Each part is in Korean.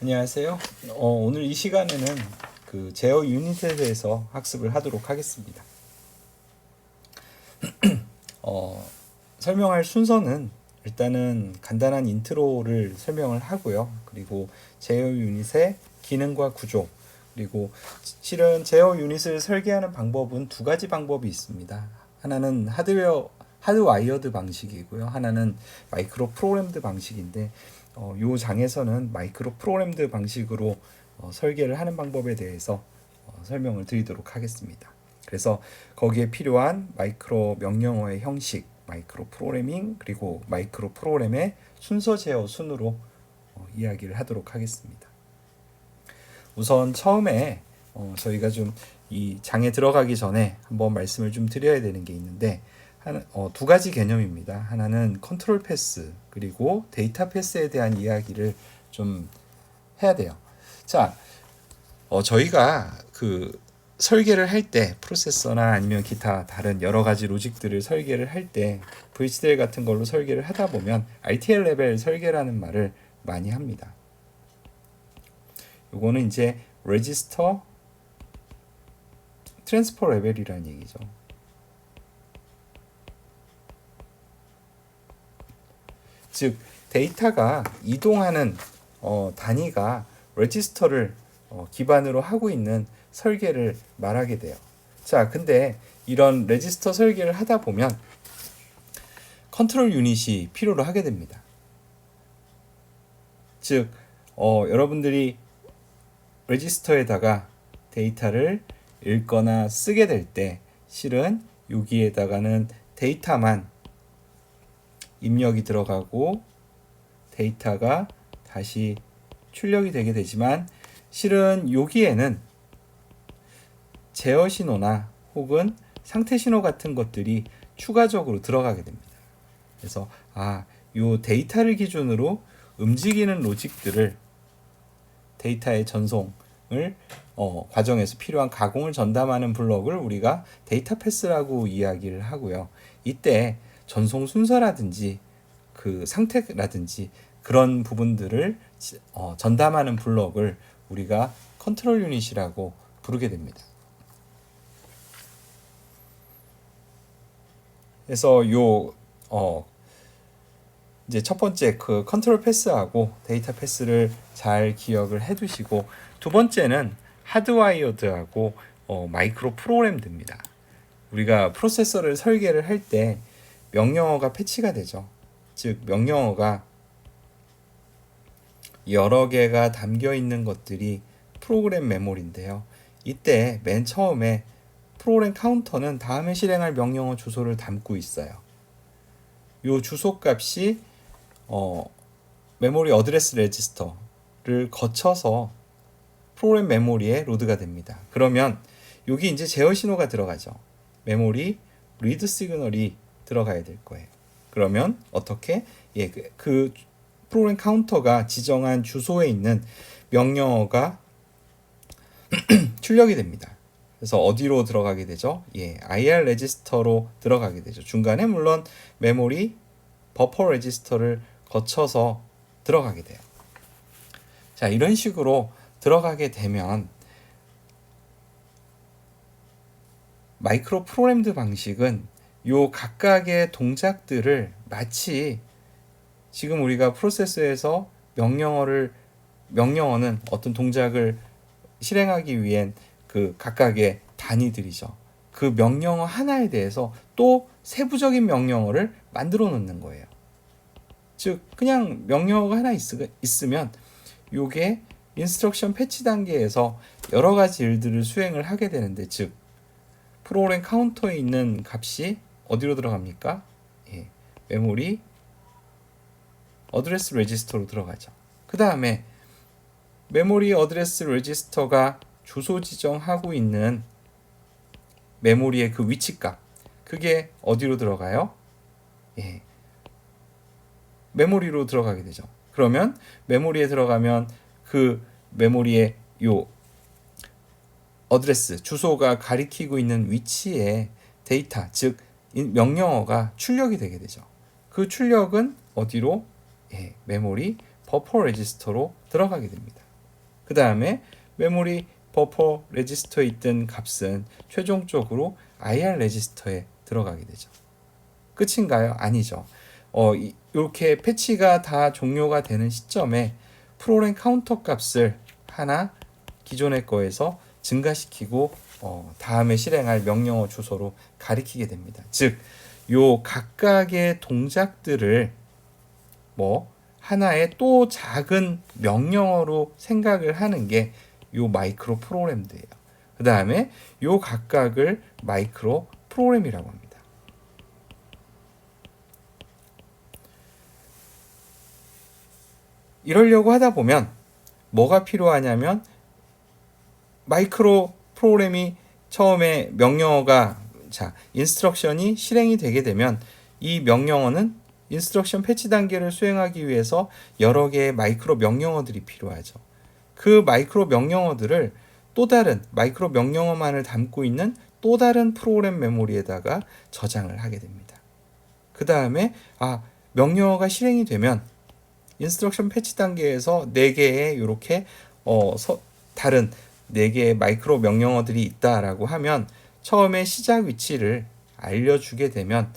안녕하세요. 오늘 이 시간에는 그 제어 유닛에 대해서 학습을 하도록 하겠습니다. 설명할 순서는 일단은 간단한 인트로를 설명을 하고요. 그리고 제어 유닛의 기능과 구조, 그리고 실은 제어 유닛을 설계하는 방법은 두 가지 방법이 있습니다. 하나는 하드와이어드 방식이고요. 하나는 마이크로 프로그램드 방식인데 요 장에서는 마이크로 프로그램드 방식으로 설계를 하는 방법에 대해서 설명을 드리도록 하겠습니다. 그래서 거기에 필요한 마이크로 명령어의 형식, 마이크로 프로그래밍, 그리고 마이크로 프로그램의 순서 제어 순으로 이야기를 하도록 하겠습니다. 우선 처음에 저희가 좀 이 장에 들어가기 전에 한번 말씀을 좀 드려야 되는 게 있는데 두 가지 개념입니다. 하나는 컨트롤 패스 그리고 데이터 패스에 대한 이야기를 좀 해야 돼요. 자, 저희가 그 설계를 할 때 프로세서나 아니면 기타 다른 여러 가지 로직들을 설계를 할 때 VHDL 같은 걸로 설계를 하다 보면 RTL 레벨 설계라는 말을 많이 합니다. 요거는 이제 레지스터 트랜스퍼 레벨이라는 얘기죠. 즉 데이터가 이동하는 단위가 레지스터를 기반으로 하고 있는 설계를 말하게 돼요. 자, 근데 이런 레지스터 설계를 하다 보면 컨트롤 유닛이 필요로 하게 됩니다. 즉 여러분들이 레지스터에다가 데이터를 읽거나 쓰게 될 때 실은 여기에다가는 데이터만 입력이 들어가고 데이터가 다시 출력이 되게 되지만 실은 여기에는 제어 신호나 혹은 상태 신호 같은 것들이 추가적으로 들어가게 됩니다. 그래서 요 데이터를 기준으로 움직이는 로직들을 데이터의 전송을 과정에서 필요한 가공을 전담하는 블록을 우리가 데이터 패스라고 이야기를 하고요. 이때 전송 순서라든지 그 상태라든지 그런 부분들을 전담하는 블록을 우리가 컨트롤 유닛이라고 부르게 됩니다. 그래서 이제 첫 번째 그 컨트롤 패스하고 데이터 패스를 잘 기억을 해두시고 두 번째는 하드와이어드하고 마이크로 프로그램드입니다. 우리가 프로세서를 설계를 할 때 명령어가 패치가 되죠. 즉 명령어가 여러 개가 담겨 있는 것들이 프로그램 메모리인데요. 이때 맨 처음에 프로그램 카운터는 다음에 실행할 명령어 주소를 담고 있어요. 이 주소 값이 메모리 어드레스 레지스터를 거쳐서 프로그램 메모리에 로드가 됩니다. 그러면 여기 이제 제어 신호가 들어가죠. 메모리 리드 시그널이 들어가야 될 거예요. 그러면 어떻게? 그 프로그램 카운터가 지정한 주소에 있는 명령어가 출력이 됩니다. 그래서 어디로 들어가게 되죠? IR 레지스터로 들어가게 되죠. 중간에 물론 메모리 버퍼 레지스터를 거쳐서 들어가게 돼요. 자, 이런 식으로 들어가게 되면 마이크로 프로그램드 방식은 요 각각의 동작들을 마치 지금 우리가 프로세서에서 명령어는 어떤 동작을 실행하기 위한 그 각각의 단위들이죠. 그 명령어 하나에 대해서 또 세부적인 명령어를 만들어 놓는 거예요. 즉 그냥 명령어가 하나 있으면 요게 인스트럭션 패치 단계에서 여러 가지 일들을 수행을 하게 되는데, 즉 프로그램 카운터에 있는 값이 어디로 들어갑니까? 메모리 어드레스 레지스터로 들어가죠. 그 다음에 메모리 어드레스 레지스터가 주소 지정하고 있는 메모리의 그 위치값, 그게 어디로 들어가요? 메모리로 들어가게 되죠. 그러면 메모리에 들어가면 그 메모리의 요 어드레스, 주소가 가리키고 있는 위치에 데이터, 즉 명령어가 출력이 되게 되죠. 그 출력은 어디로? 메모리 버퍼 레지스터로 들어가게 됩니다. 그 다음에 메모리 버퍼 레지스터에 있던 값은 최종적으로 IR 레지스터에 들어가게 되죠. 끝인가요? 아니죠. 이렇게 패치가 다 종료가 되는 시점에 프로그램 카운터 값을 하나 기존의 거에서 증가시키고 다음에 실행할 명령어 주소로 가리키게 됩니다. 즉, 요 각각의 동작들을 하나의 또 작은 명령어로 생각을 하는 게 요 마이크로 프로그램들이에요. 그 다음에 요 각각을 마이크로 프로그램이라고 합니다. 이러려고 하다 보면 뭐가 필요하냐면 마이크로 프로그램이 처음에 명령어가 인스트럭션이 실행이 되게 되면 이 명령어는 인스트럭션 패치 단계를 수행하기 위해서 여러 개의 마이크로 명령어들이 필요하죠. 그 마이크로 명령어들을 또 다른 마이크로 명령어만을 담고 있는 또 다른 프로그램 메모리에다가 저장을 하게 됩니다. 그 다음에 명령어가 실행이 되면 인스트럭션 패치 단계에서 4개의 이렇게 다른 4개의 마이크로 명령어들이 있다라고 하면 처음에 시작 위치를 알려주게 되면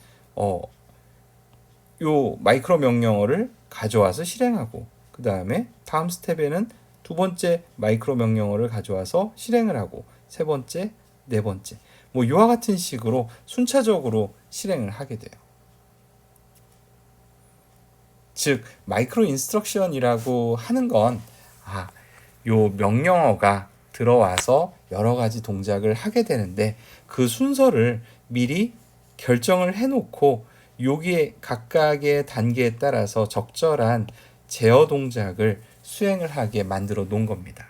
요 마이크로 명령어를 가져와서 실행하고 그 다음에 다음 스텝에는 두 번째 마이크로 명령어를 가져와서 실행을 하고 세 번째, 네 번째 이와 같은 식으로 순차적으로 실행을 하게 돼요. 즉 마이크로 인스트럭션이라고 하는 건 요 명령어가 들어와서 여러 가지 동작을 하게 되는데 그 순서를 미리 결정을 해놓고 여기에 각각의 단계에 따라서 적절한 제어 동작을 수행을 하게 만들어 놓은 겁니다.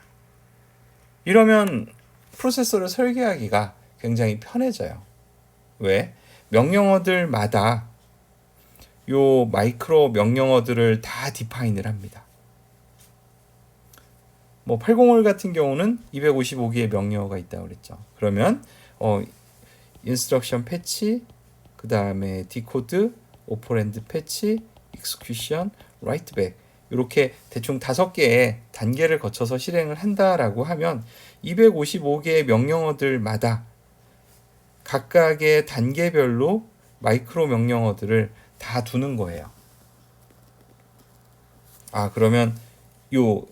이러면 프로세서를 설계하기가 굉장히 편해져요. 왜? 명령어들마다 요 마이크로 명령어들을 다 디파인을 합니다. 801 같은 경우는 255개의 명령어가 있다고 그랬죠. 그러면 인스트럭션 패치, 그 다음에 디코드, 오퍼랜드 패치, 익스큐션, 라이트백 이렇게 대충 5개의 단계를 거쳐서 실행을 한다라고 하면 255개의 명령어들마다 각각의 단계별로 마이크로 명령어들을 다 두는 거예요. 그러면 요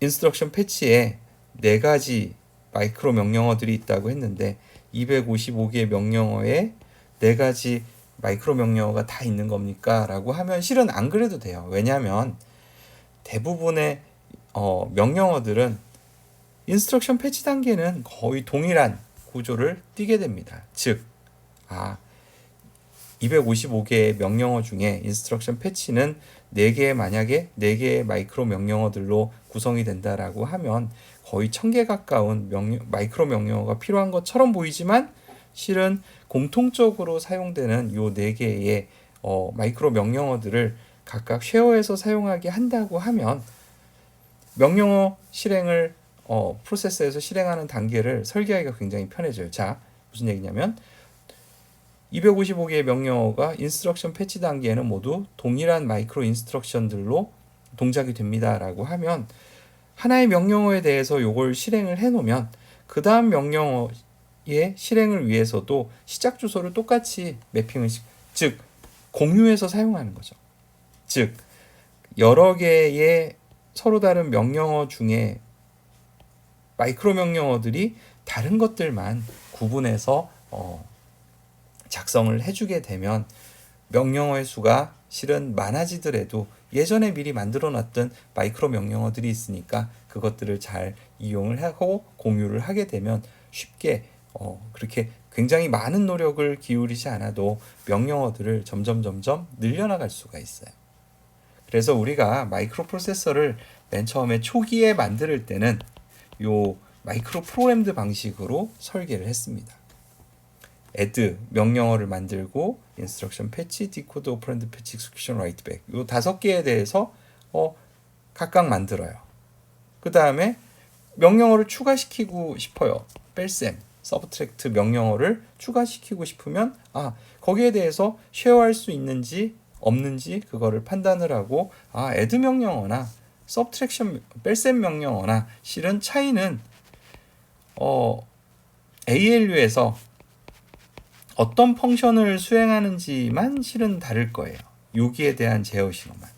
인스트럭션 패치에 4가지 마이크로 명령어들이 있다고 했는데 255개의 명령어에 4가지 마이크로 명령어가 다 있는 겁니까? 라고 하면 실은 안 그래도 돼요. 왜냐하면 대부분의 명령어들은 인스트럭션 패치 단계는 거의 동일한 구조를 띠게 됩니다. 즉, 255개의 명령어 중에 인스트럭션 패치는 4개의 만약에 4개의 마이크로 명령어들로 구성이 된다라고 하면 거의 1000개 가까운 마이크로 명령어가 필요한 것처럼 보이지만 실은 공통적으로 사용되는 요 4개의 마이크로 명령어들을 각각 쉐어해서 사용하게 한다고 하면 명령어 실행을 프로세서에서 실행하는 단계를 설계하기가 굉장히 편해져요. 자, 무슨 얘기냐면 255개의 명령어가 인스트럭션 패치 단계에는 모두 동일한 마이크로 인스트럭션들로 동작이 됩니다 라고 하면 하나의 명령어에 대해서 요걸 실행을 해 놓으면 그 다음 명령어의 실행을 위해서도 시작 주소를 똑같이 매핑을 즉 공유해서 사용하는 거죠. 즉 여러 개의 서로 다른 명령어 중에 마이크로 명령어들이 다른 것들만 구분해서 작성을 해주게 되면 명령어의 수가 실은 많아지더라도 예전에 미리 만들어 놨던 마이크로 명령어들이 있으니까 그것들을 잘 이용을 하고 공유를 하게 되면 쉽게 그렇게 굉장히 많은 노력을 기울이지 않아도 명령어들을 점점 늘려나갈 수가 있어요. 그래서 우리가 마이크로 프로세서를 맨 처음에 초기에 만들 때는 요 마이크로 프로그램드 방식으로 설계를 했습니다. add 명령어를 만들고 instruction 패치, 디코드, 오퍼랜드 패치, execution, writeback 요 5개에 대해서 각각 만들어요. 그 다음에 명령어를 추가시키고 싶어요. 뺄셈, subtract 명령어를 추가시키고 싶으면 거기에 대해서 쉐어할 수 있는지 없는지 그거를 판단을 하고 add 명령어나 subtraction 뺄셈 명령어나 실은 차이는 ALU에서 어떤 펑션을 수행하는지만 실은 다를 거예요. 여기에 대한 제어 신호만.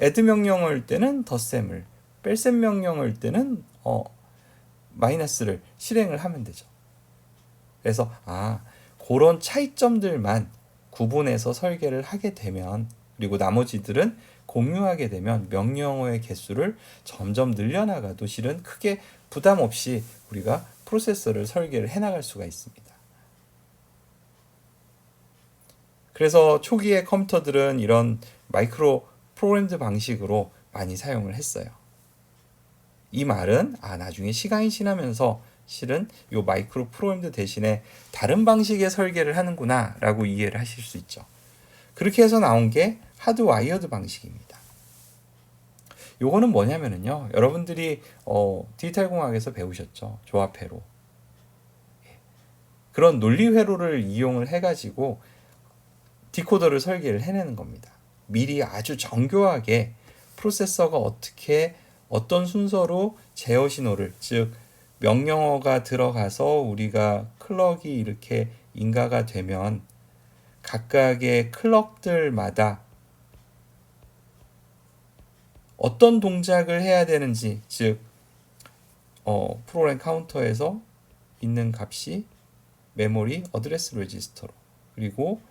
add 명령어일 때는 덧셈을, 뺄셈 명령어일 때는 마이너스를 실행을 하면 되죠. 그래서 그런 차이점들만 구분해서 설계를 하게 되면, 그리고 나머지들은 공유하게 되면 명령어의 개수를 점점 늘려나가도 실은 크게 부담 없이 우리가 프로세서를 설계를 해나갈 수가 있습니다. 그래서 초기의 컴퓨터들은 이런 마이크로 프로그램드 방식으로 많이 사용을 했어요. 이 말은 나중에 시간이 지나면서 실은 이 마이크로 프로그램드 대신에 다른 방식의 설계를 하는구나 라고 이해를 하실 수 있죠. 그렇게 해서 나온 게 하드와이어드 방식입니다. 요거는 뭐냐면요, 여러분들이 디지털 공학에서 배우셨죠. 조합회로. 그런 논리 회로를 이용을 해가지고 디코더를 설계를 해내는 겁니다. 미리 아주 정교하게 프로세서가 어떤 순서로 제어 신호를, 즉 명령어가 들어가서 우리가 클럭이 이렇게 인가가 되면 각각의 클럭들마다 어떤 동작을 해야 되는지, 즉 프로그램 카운터에서 있는 값이 메모리 어드레스 레지스터로, 그리고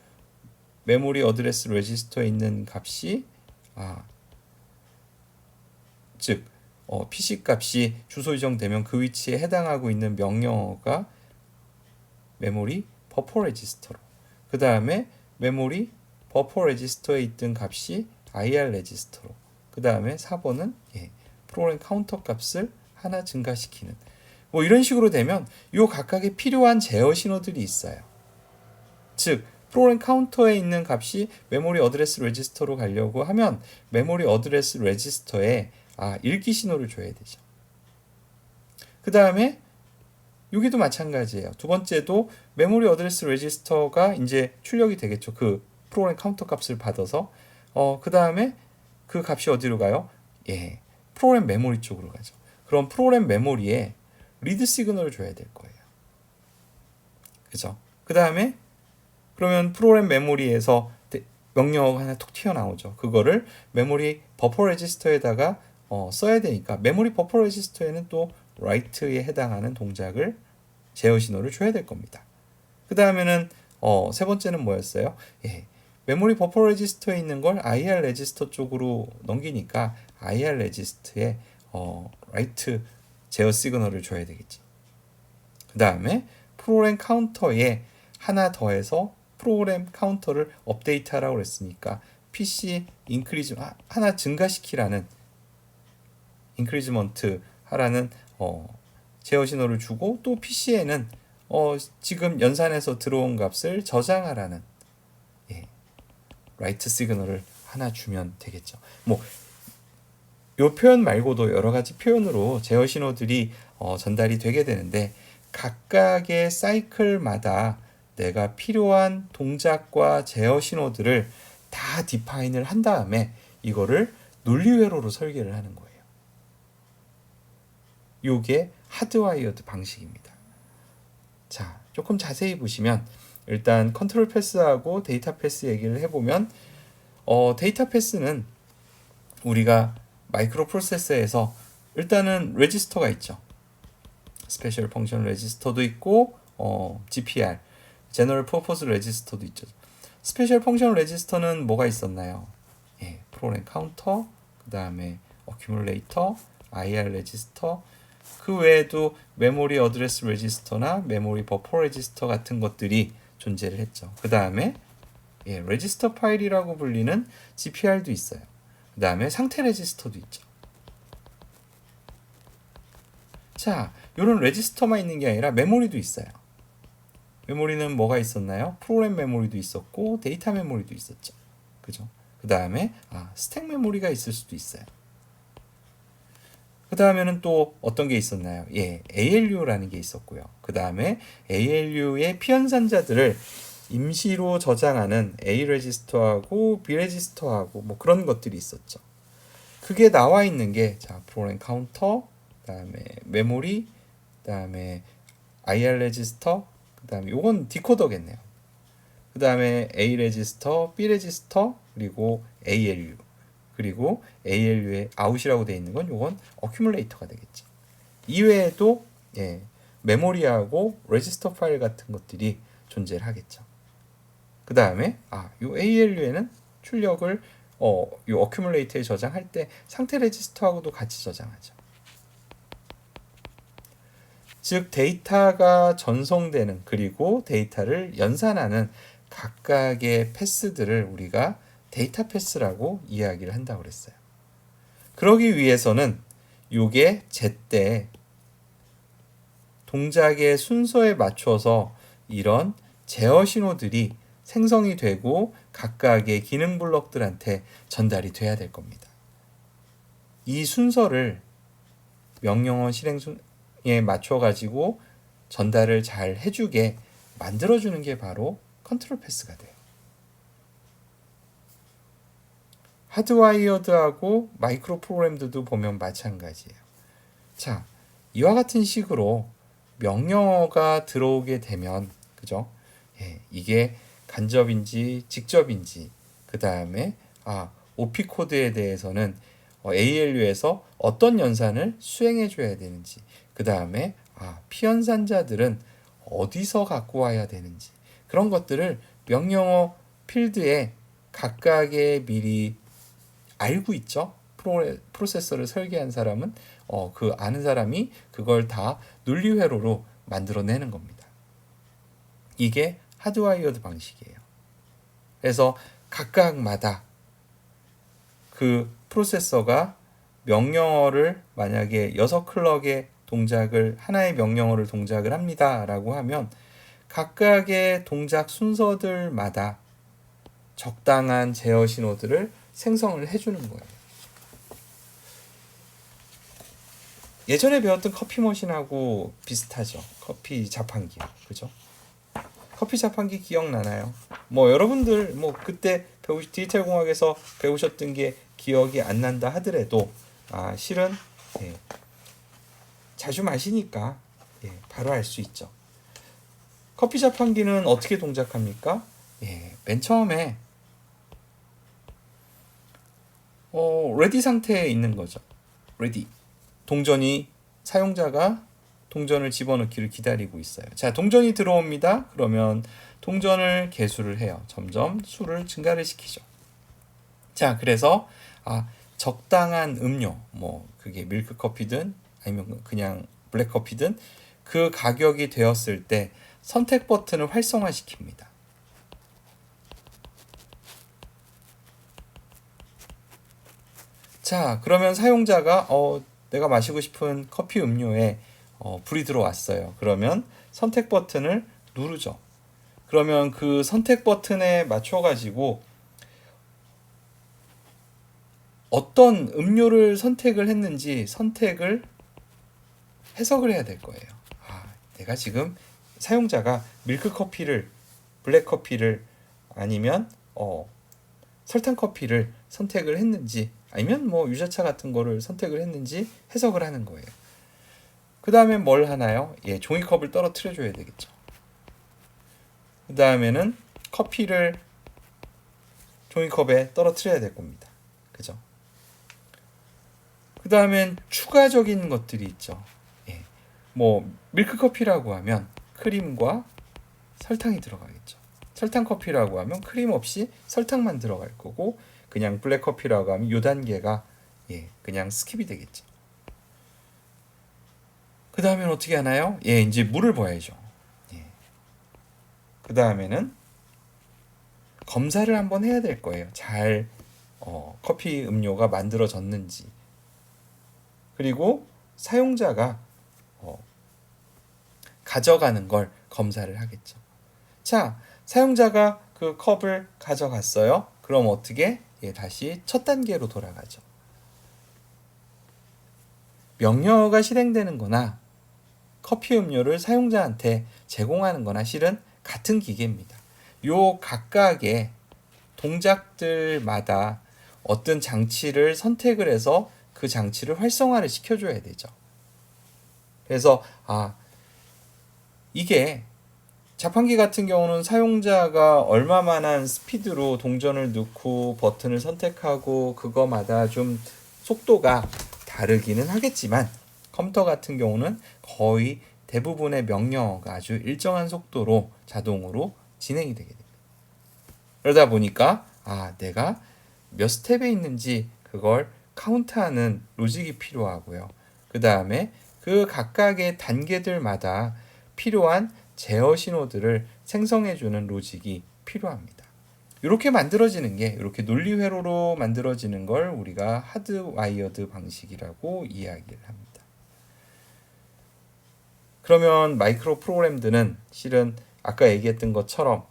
메모리 어드레스 레지스터에 있는 값이 즉 PC 값이 주소 지정되면 그 위치에 해당하고 있는 명령어가 메모리 버퍼 레지스터로, 그 다음에 메모리 버퍼 레지스터에 있던 값이 IR 레지스터로, 그 다음에 4번은 프로그램 카운터 값을 하나 증가시키는, 뭐 이런 식으로 되면 이 각각의 필요한 제어 신호들이 있어요. 즉 프로그램 카운터에 있는 값이 메모리 어드레스 레지스터로 가려고 하면 메모리 어드레스 레지스터에 읽기 신호를 줘야 되죠. 그 다음에 여기도 마찬가지예요. 두 번째도 메모리 어드레스 레지스터가 이제 출력이 되겠죠. 그 프로그램 카운터 값을 받아서 그 다음에 그 값이 어디로 가요? 프로그램 메모리 쪽으로 가죠. 그럼 프로그램 메모리에 리드 시그널을 줘야 될 거예요. 그죠? 그 다음에 그러면 프로그램 메모리에서 명령어가 하나 툭 튀어나오죠. 그거를 메모리 버퍼 레지스터에다가 써야 되니까 메모리 버퍼 레지스터에는 또 write에 해당하는 동작을, 제어 신호를 줘야 될 겁니다. 그 다음에는 세 번째는 뭐였어요? 메모리 버퍼 레지스터에 있는 걸 IR 레지스터 쪽으로 넘기니까 IR 레지스터에 write 제어 시그널을 줘야 되겠지. 그 다음에 프로그램 카운터에 하나 더해서 프로그램 카운터를 업데이트하라고 그랬으니까 PC 인크리즈 하나 증가시키라는, 인크리즈먼트 하라는 제어 신호를 주고, 또 PC에는 지금 연산해서 들어온 값을 저장하라는 write 시그널을 하나 주면 되겠죠. 뭐 이 표현 말고도 여러 가지 표현으로 제어 신호들이 전달이 되게 되는데, 각각의 사이클마다 내가 필요한 동작과 제어 신호들을 다 디파인을 한 다음에 이거를 논리 회로로 설계를 하는 거예요. 이게 하드와이어드 방식입니다. 자, 조금 자세히 보시면 일단 컨트롤 패스하고 데이터 패스 얘기를 해보면 데이터 패스는 우리가 마이크로 프로세서에서 일단은 레지스터가 있죠. 스페셜 펑션 레지스터도 있고 GPR, 제너럴 퍼포스 레지스터도 있죠. 스페셜 펑션 레지스터는 뭐가 있었나요? 프로그램 카운터, 그 다음에 어큐뮬레이터, IR 레지스터, 그 외에도 메모리 어드레스 레지스터나 메모리 버퍼 레지스터 같은 것들이 존재를 했죠. 그 다음에 레지스터 파일이라고 불리는 GPR도 있어요. 그 다음에 상태 레지스터도 있죠. 자, 이런 레지스터만 있는 게 아니라 메모리도 있어요. 메모리는 뭐가 있었나요? 프로그램 메모리도 있었고 데이터 메모리도 있었죠. 그죠? 그 다음에 스택 메모리가 있을 수도 있어요. 그 다음에는 또 어떤 게 있었나요? ALU라는 게 있었고요. 그 다음에 ALU의 피연산자들을 임시로 저장하는 A 레지스터하고 B 레지스터하고 뭐 그런 것들이 있었죠. 그게 나와 있는 게 자, 프로그램 카운터, 그다음에 메모리, 그다음에 IR 레지스터, 그다음에 요건 디코더겠네요. 그다음에 A 레지스터, B 레지스터, 그리고 ALU. 그리고 ALU의 아웃이라고 되어 있는 건 요건 어큐뮬레이터가 되겠죠. 이외에도 메모리하고 레지스터 파일 같은 것들이 존재를 하겠죠. 그 다음에 요 ALU에는 출력을 요 어큐뮬레이터에 저장할 때 상태 레지스터하고도 같이 저장하죠. 즉 데이터가 전송되는 그리고 데이터를 연산하는 각각의 패스들을 우리가 데이터 패스라고 이야기를 한다고 그랬어요. 그러기 위해서는 요게 제때 동작의 순서에 맞춰서 이런 제어 신호들이 생성이 되고 각각의 기능 블록들한테 전달이 돼야 될 겁니다. 이 순서를 명령어 실행에 맞춰 가지고 전달을 잘 해주게 만들어주는 게 바로 컨트롤 패스가 돼요. 하드와이어드하고 마이크로 프로그램들도 보면 마찬가지예요. 자, 이와 같은 식으로 명령어가 들어오게 되면 그죠? 이게 간접인지 직접인지 그 다음에 OP 코드에 대해서는 ALU에서 어떤 연산을 수행해 줘야 되는지 그 다음에 피연산자들은 어디서 갖고 와야 되는지 그런 것들을 명령어 필드에 각각의 미리 알고 있죠. 프로세서를 설계한 사람은 그 아는 사람이 그걸 다 논리회로로 만들어내는 겁니다. 이게 하드와이어드 방식이에요. 그래서 각각마다 그 프로세서가 명령어를 만약에 6클럭의 동작을 하나의 명령어를 동작을 합니다 라고 하면 각각의 동작 순서들마다 적당한 제어 신호들을 생성을 해주는 거예요. 예전에 배웠던 커피 머신하고 비슷하죠. 커피 자판기, 그죠? 커피 자판기 기억나나요? 여러분들 그때 디지털 공학에서 배우셨던 게 기억이 안 난다 하더라도 실은 자주 마시니까 바로 알 수 있죠. 커피 자판기는 어떻게 동작합니까? 맨 처음에 레디 상태에 있는 거죠. 레디. 동전이 사용자가 동전을 집어넣기를 기다리고 있어요. 자, 동전이 들어옵니다. 그러면 동전을 개수를 해요. 점점 수를 증가를 시키죠. 자, 그래서 적당한 음료, 그게 밀크 커피든 아니면 그냥 블랙 커피든 그 가격이 되었을 때 선택 버튼을 활성화시킵니다. 자, 그러면 사용자가 내가 마시고 싶은 커피 음료에 불이 들어왔어요. 그러면 선택 버튼을 누르죠. 그러면 그 선택 버튼에 맞춰가지고 어떤 음료를 선택을 했는지 선택을 해석을 해야 될 거예요. 내가 지금 사용자가 밀크 커피를, 블랙 커피를 아니면 설탕 커피를 선택을 했는지 아니면 유자차 같은 거를 선택을 했는지 해석을 하는 거예요. 그 다음에 뭘 하나요? 종이컵을 떨어뜨려 줘야 되겠죠. 그 다음에는 커피를 종이컵에 떨어뜨려야 될 겁니다. 그죠? 그 다음엔 추가적인 것들이 있죠. 밀크 커피라고 하면 크림과 설탕이 들어가겠죠. 설탕 커피라고 하면 크림 없이 설탕만 들어갈 거고, 그냥 블랙 커피라고 하면 요 단계가 그냥 스킵이 되겠죠. 그 다음엔 어떻게 하나요? 이제 물을 부어야죠. 그 다음에는 검사를 한번 해야 될 거예요. 잘 커피 음료가 만들어졌는지. 그리고 사용자가 가져가는 걸 검사를 하겠죠. 자, 사용자가 그 컵을 가져갔어요. 그럼 어떻게? 다시 첫 단계로 돌아가죠. 명령어가 실행되는 거나 커피 음료를 사용자한테 제공하는 거나 실은 같은 기계입니다. 요 각각의 동작들마다 어떤 장치를 선택을 해서 그 장치를 활성화를 시켜줘야 되죠. 그래서 이게 자판기 같은 경우는 사용자가 얼마만한 스피드로 동전을 넣고 버튼을 선택하고 그거마다 좀 속도가 다르기는 하겠지만, 컴퓨터 같은 경우는 거의 대부분의 명령어가 아주 일정한 속도로 자동으로 진행이 되게 됩니다. 그러다 보니까 내가 몇 스텝에 있는지 그걸 카운트하는 로직이 필요하고요. 그 다음에 그 각각의 단계들마다 필요한 제어 신호들을 생성해주는 로직이 필요합니다. 이렇게 만들어지는 게, 이렇게 논리 회로로 만들어지는 걸 우리가 하드와이어드 방식이라고 이야기를 합니다. 그러면 마이크로 프로그램들은 실은 아까 얘기했던 것처럼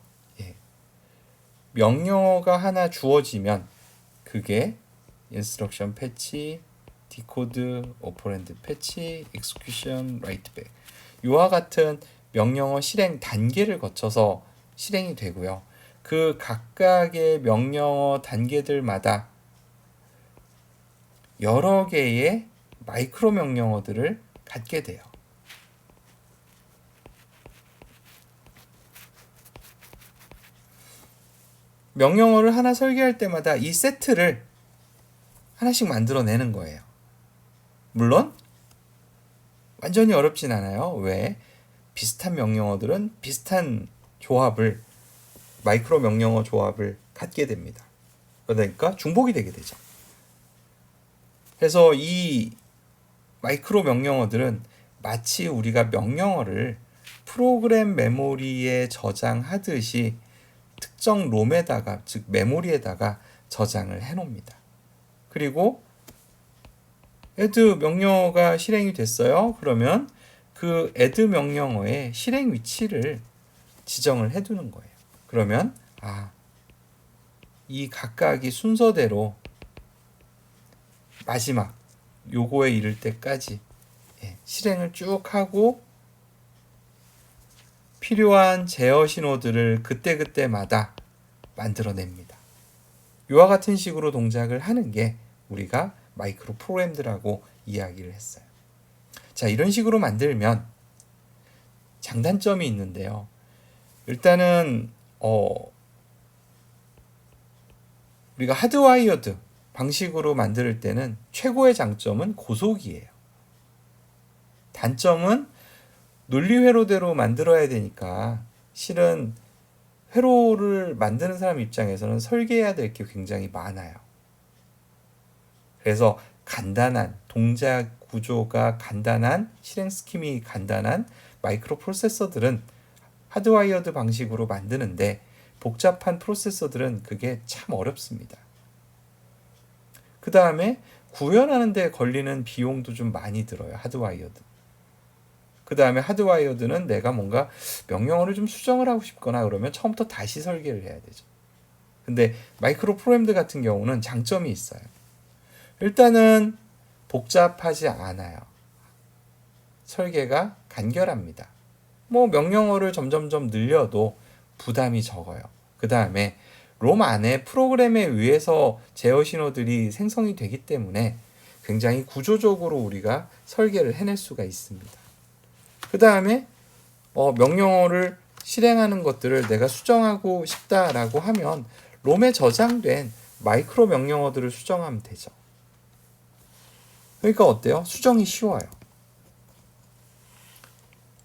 명령어가 하나 주어지면 그게 인스트럭션 패치, 디코드, 오퍼랜드 패치, execution, write back, 이와 같은 명령어 실행 단계를 거쳐서 실행이 되고요. 그 각각의 명령어 단계들마다 여러 개의 마이크로 명령어들을 갖게 돼요. 명령어를 하나 설계할 때마다 이 세트를 하나씩 만들어내는 거예요. 물론 완전히 어렵진 않아요. 왜? 비슷한 명령어들은 비슷한 조합을, 마이크로 명령어 조합을 갖게 됩니다. 그러니까 중복이 되게 되죠. 그래서 이 마이크로 명령어들은 마치 우리가 명령어를 프로그램 메모리에 저장하듯이 특정 롬에다가, 즉 메모리에다가 저장을 해놓습니다. 그리고 add 명령어가 실행이 됐어요. 그러면 그 add 명령어의 실행 위치를 지정을 해두는 거예요. 그러면 이 각각이 순서대로 마지막 요거에 이를 때까지 실행을 쭉 하고 필요한 제어 신호들을 그때그때마다 만들어냅니다. 이와 같은 식으로 동작을 하는 게 우리가 마이크로 프로그램들하고 이야기를 했어요. 자, 이런 식으로 만들면 장단점이 있는데요. 일단은 우리가 하드와이어드 방식으로 만들 때는 최고의 장점은 고속이에요. 단점은 논리 회로대로 만들어야 되니까 실은 회로를 만드는 사람 입장에서는 설계해야 될 게 굉장히 많아요. 그래서 간단한 동작 구조가 간단한, 실행 스킴이 간단한 마이크로 프로세서들은 하드와이어드 방식으로 만드는데, 복잡한 프로세서들은 그게 참 어렵습니다. 그 다음에 구현하는 데 걸리는 비용도 좀 많이 들어요. 하드와이어드. 그 다음에 하드와이어드는 내가 뭔가 명령어를 좀 수정을 하고 싶거나 그러면 처음부터 다시 설계를 해야 되죠. 근데 마이크로 프로그램들 같은 경우는 장점이 있어요. 일단은 복잡하지 않아요. 설계가 간결합니다. 명령어를 점점점 늘려도 부담이 적어요. 그 다음에 롬 안에 프로그램에 의해서 제어 신호들이 생성이 되기 때문에 굉장히 구조적으로 우리가 설계를 해낼 수가 있습니다. 그 다음에 명령어를 실행하는 것들을 내가 수정하고 싶다라고 하면 롬에 저장된 마이크로 명령어들을 수정하면 되죠. 그러니까 어때요? 수정이 쉬워요.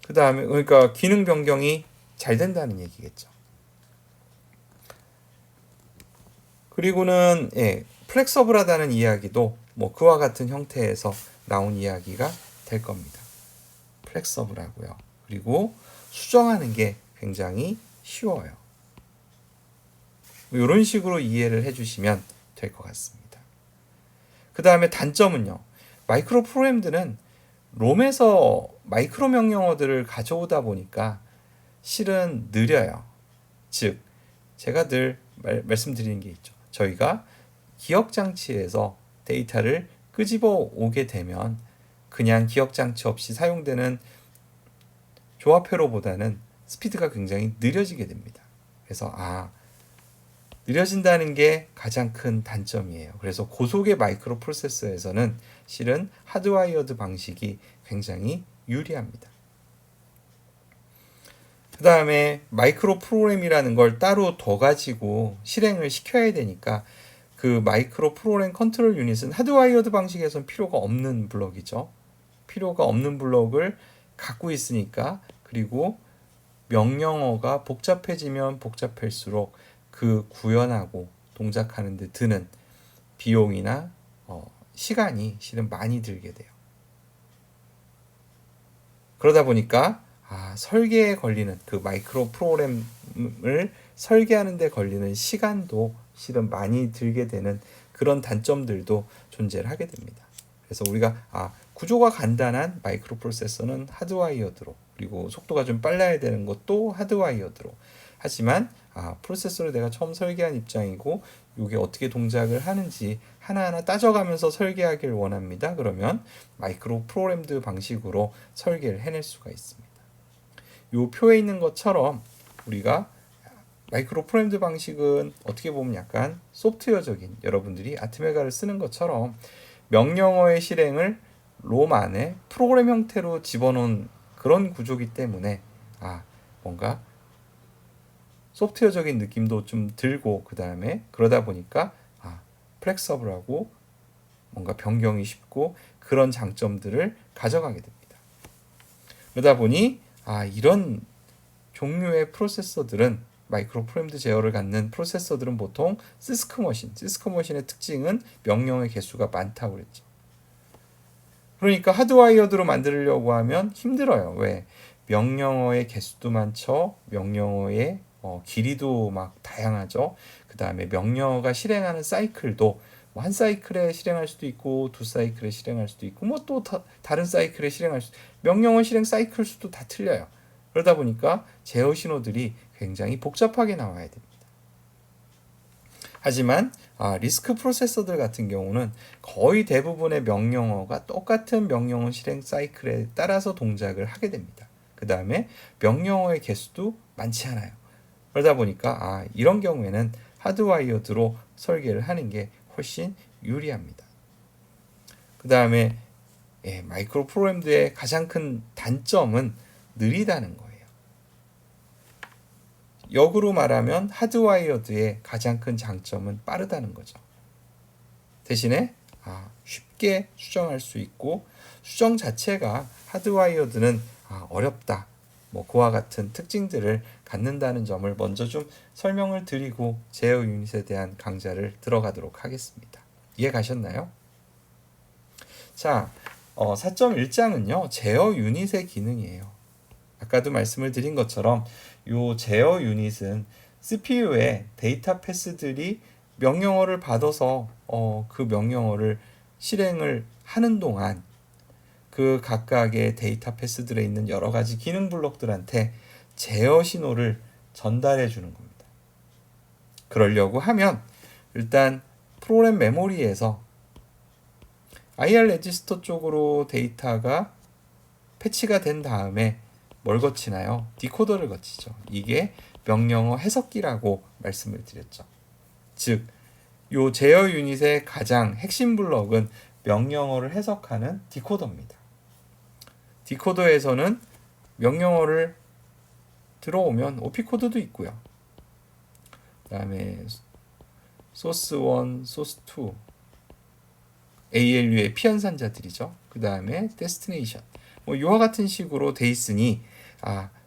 그 다음에 그러니까 기능 변경이 잘 된다는 얘기겠죠. 그리고는 플렉서블하다는 이야기도 그와 같은 형태에서 나온 이야기가 될 겁니다. 플렉서블하고요. 그리고 수정하는 게 굉장히 쉬워요. 이런 식으로 이해를 해주시면 될 것 같습니다. 그 다음에 단점은요. 마이크로 프로그램들은 롬에서 마이크로 명령어들을 가져오다 보니까 실은 느려요. 즉, 제가 늘 말씀드리는 게 있죠. 저희가 기억장치에서 데이터를 끄집어 오게 되면 그냥 기억장치 없이 사용되는 조합회로보다는 스피드가 굉장히 느려지게 됩니다. 그래서 느려진다는 게 가장 큰 단점이에요. 그래서 고속의 마이크로 프로세서에서는 실은 하드와이어드 방식이 굉장히 유리합니다. 그 다음에 마이크로 프로그램이라는 걸 따로 더 가지고 실행을 시켜야 되니까 그 마이크로 프로그램 컨트롤 유닛은 하드와이어드 방식에서는 필요가 없는 블록이죠. 필요가 없는 블록을 갖고 있으니까, 그리고 명령어가 복잡해지면 복잡할수록 그 구현하고 동작하는 데 드는 비용이나 시간이 실은 많이 들게 돼요. 그러다 보니까 설계에 걸리는 그 마이크로 프로그램을 설계하는 데 걸리는 시간도 실은 많이 들게 되는 그런 단점들도 존재를 하게 됩니다. 그래서 우리가 구조가 간단한 마이크로 프로세서는 하드와이어드로, 그리고 속도가 좀 빨라야 되는 것도 하드와이어드로, 하지만 프로세서를 내가 처음 설계한 입장이고 이게 어떻게 동작을 하는지 하나하나 따져가면서 설계하길 원합니다. 그러면 마이크로 프로그램드 방식으로 설계를 해낼 수가 있습니다. 이 표에 있는 것처럼 우리가 마이크로 프로그램드 방식은 어떻게 보면 약간 소프트웨어적인, 여러분들이 아트메가를 쓰는 것처럼 명령어의 실행을 롬 안에 프로그램 형태로 집어넣은 그런 구조이기 때문에 뭔가 소프트웨어적인 느낌도 좀 들고, 그 다음에 그러다 보니까 플렉서블하고 뭔가 변경이 쉽고 그런 장점들을 가져가게 됩니다. 그러다 보니 이런 종류의 프로세서들은, 마이크로 프로그램드 제어를 갖는 프로세서들은 보통 시스크 머신의 특징은 명령어의 개수가 많다고 그랬죠. 그러니까 하드와이어드로 만들려고 하면 힘들어요. 왜? 명령어의 개수도 많죠. 명령어의 길이도 막 다양하죠. 그 다음에 명령어가 실행하는 사이클도 한 사이클에 실행할 수도 있고 두 사이클에 실행할 수도 있고 또 다른 사이클에 실행할 수도, 명령어 실행 사이클 수도 다 틀려요. 그러다 보니까 제어 신호들이 굉장히 복잡하게 나와야 됩니다. 하지만 리스크 프로세서들 같은 경우는 거의 대부분의 명령어가 똑같은 명령어 실행 사이클에 따라서 동작을 하게 됩니다. 그 다음에 명령어의 개수도 많지 않아요. 그러다 보니까 이런 경우에는 하드와이어드로 설계를 하는 게 훨씬 유리합니다. 그 다음에 마이크로 프로그램드의 가장 큰 단점은 느리다는 거예요. 역으로 말하면 하드와이어드의 가장 큰 장점은 빠르다는 거죠. 대신에 쉽게 수정할 수 있고, 수정 자체가 하드와이어드는 어렵다, 그와 같은 특징들을 갖는다는 점을 먼저 좀 설명을 드리고 제어 유닛에 대한 강좌를 들어가도록 하겠습니다. 이해 가셨나요? 자, 4.1장은요 제어 유닛의 기능이에요. 아까도 말씀을 드린 것처럼 이 제어 유닛은 CPU에 데이터 패스들이 명령어를 받아서 그 명령어를 실행을 하는 동안 그 각각의 데이터 패스들에 있는 여러 가지 기능 블록들한테 제어 신호를 전달해 주는 겁니다. 그러려고 하면 일단 프로그램 메모리에서 IR 레지스터 쪽으로 데이터가 패치가 된 다음에 뭘 거치나요? 디코더를 거치죠. 이게 명령어 해석기라고 말씀을 드렸죠. 즉, 요 제어 유닛의 가장 핵심 블록은 명령어를 해석하는 디코더입니다. 디코더에서는 명령어를 들어오면 OP-코드도 있고요. 그 다음에 소스 1, 소스 2, ALU의 피연산자들이죠. 그 다음에 데스티네이션. 이와 같은 식으로 돼 있으니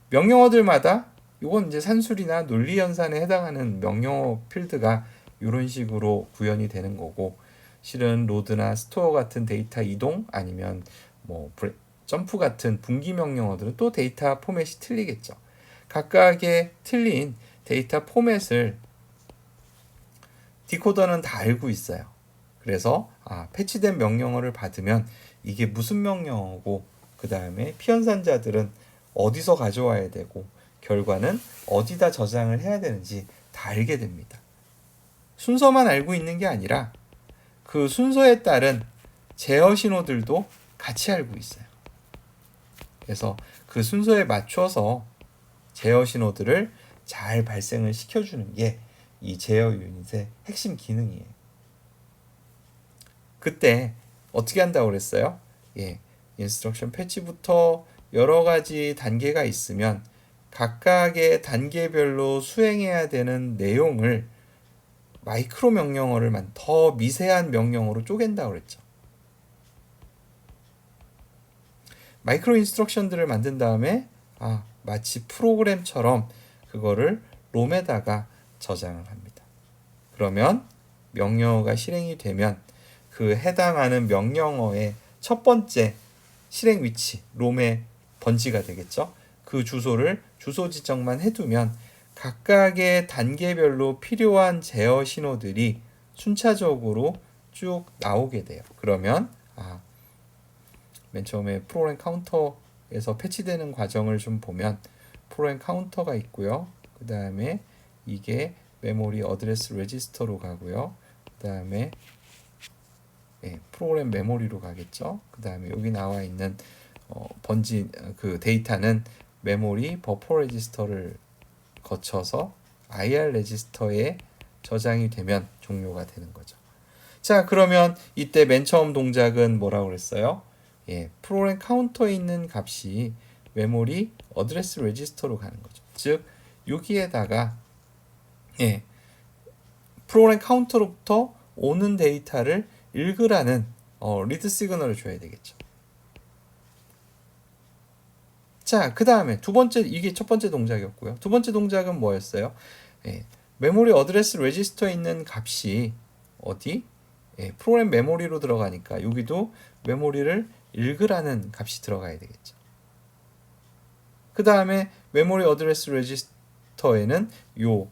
명령어들마다 이건 이제 산술이나 논리 연산에 해당하는 명령어 필드가 이런 식으로 구현이 되는 거고, 실은 로드나 스토어 같은 데이터 이동, 아니면 점프 같은 분기 명령어들은 또 데이터 포맷이 틀리겠죠. 각각의 틀린 데이터 포맷을 디코더는 다 알고 있어요. 그래서 패치된 명령어를 받으면 이게 무슨 명령어고, 그 다음에 피연산자들은 어디서 가져와야 되고, 결과는 어디다 저장을 해야 되는지 다 알게 됩니다. 순서만 알고 있는 게 아니라 그 순서에 따른 제어 신호들도 같이 알고 있어요. 그래서 그 순서에 맞춰서 제어 신호들을 잘 발생을 시켜주는 게 이 제어 유닛의 핵심 기능이에요. 그때 어떻게 한다고 그랬어요? 인스트럭션 패치부터 여러 가지 단계가 있으면 각각의 단계별로 수행해야 되는 내용을 마이크로 명령어를 더 미세한 명령어로 쪼갠다고 그랬죠. 마이크로 인스트럭션들을 만든 다음에 마치 프로그램처럼 그거를 롬에다가 저장을 합니다. 그러면 명령어가 실행이 되면 그 해당하는 명령어의 첫 번째 실행 위치, 롬에 번지가 되겠죠. 그 주소를 주소 지정만 해두면 각각의 단계별로 필요한 제어 신호들이 순차적으로 쭉 나오게 돼요. 그러면 맨 처음에 프로그램 카운터에서 패치되는 과정을 좀 보면 프로그램 카운터가 있고요. 그 다음에 이게 메모리 어드레스 레지스터로 가고요. 그 다음에 프로그램 메모리로 가겠죠. 그 다음에 여기 나와 있는 번지 그 데이터는 메모리 버퍼 레지스터를 거쳐서 IR 레지스터에 저장이 되면 종료가 되는 거죠. 자, 그러면 이때 맨 처음 동작은 뭐라고 그랬어요? 프로그램 카운터에 있는 값이 메모리 어드레스 레지스터로 가는 거죠. 즉 여기에다가 프로그램 카운터로부터 오는 데이터를 읽으라는 리드 시그널을 줘야 되겠죠. 자, 그 다음에 두 번째, 이게 첫 번째 동작이었고요. 두 번째 동작은 뭐였어요? 메모리 어드레스 레지스터에 있는 값이 어디? 프로그램 메모리로 들어가니까 여기도 메모리를 읽으라는 값이 들어가야 되겠죠. 그 다음에 메모리 어드레스 레지스터에는 요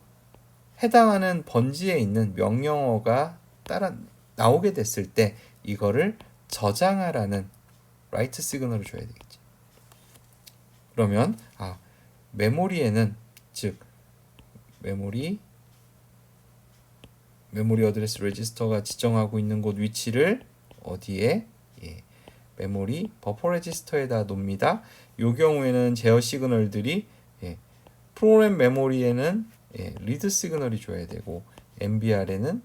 해당하는 번지에 있는 명령어가 따라 나오게 됐을 때 이거를 저장하라는 라이트 시그널을 줘야 되겠죠. 그러면 메모리에는 즉 메모리 어드레스 레지스터가 지정하고 있는 곳 위치를 어디에 메모리 버퍼 레지스터에다 놓습니다. 이 경우에는 제어 시그널들이 프로그램 메모리에는 리드 시그널이 줘야 되고 MBR에는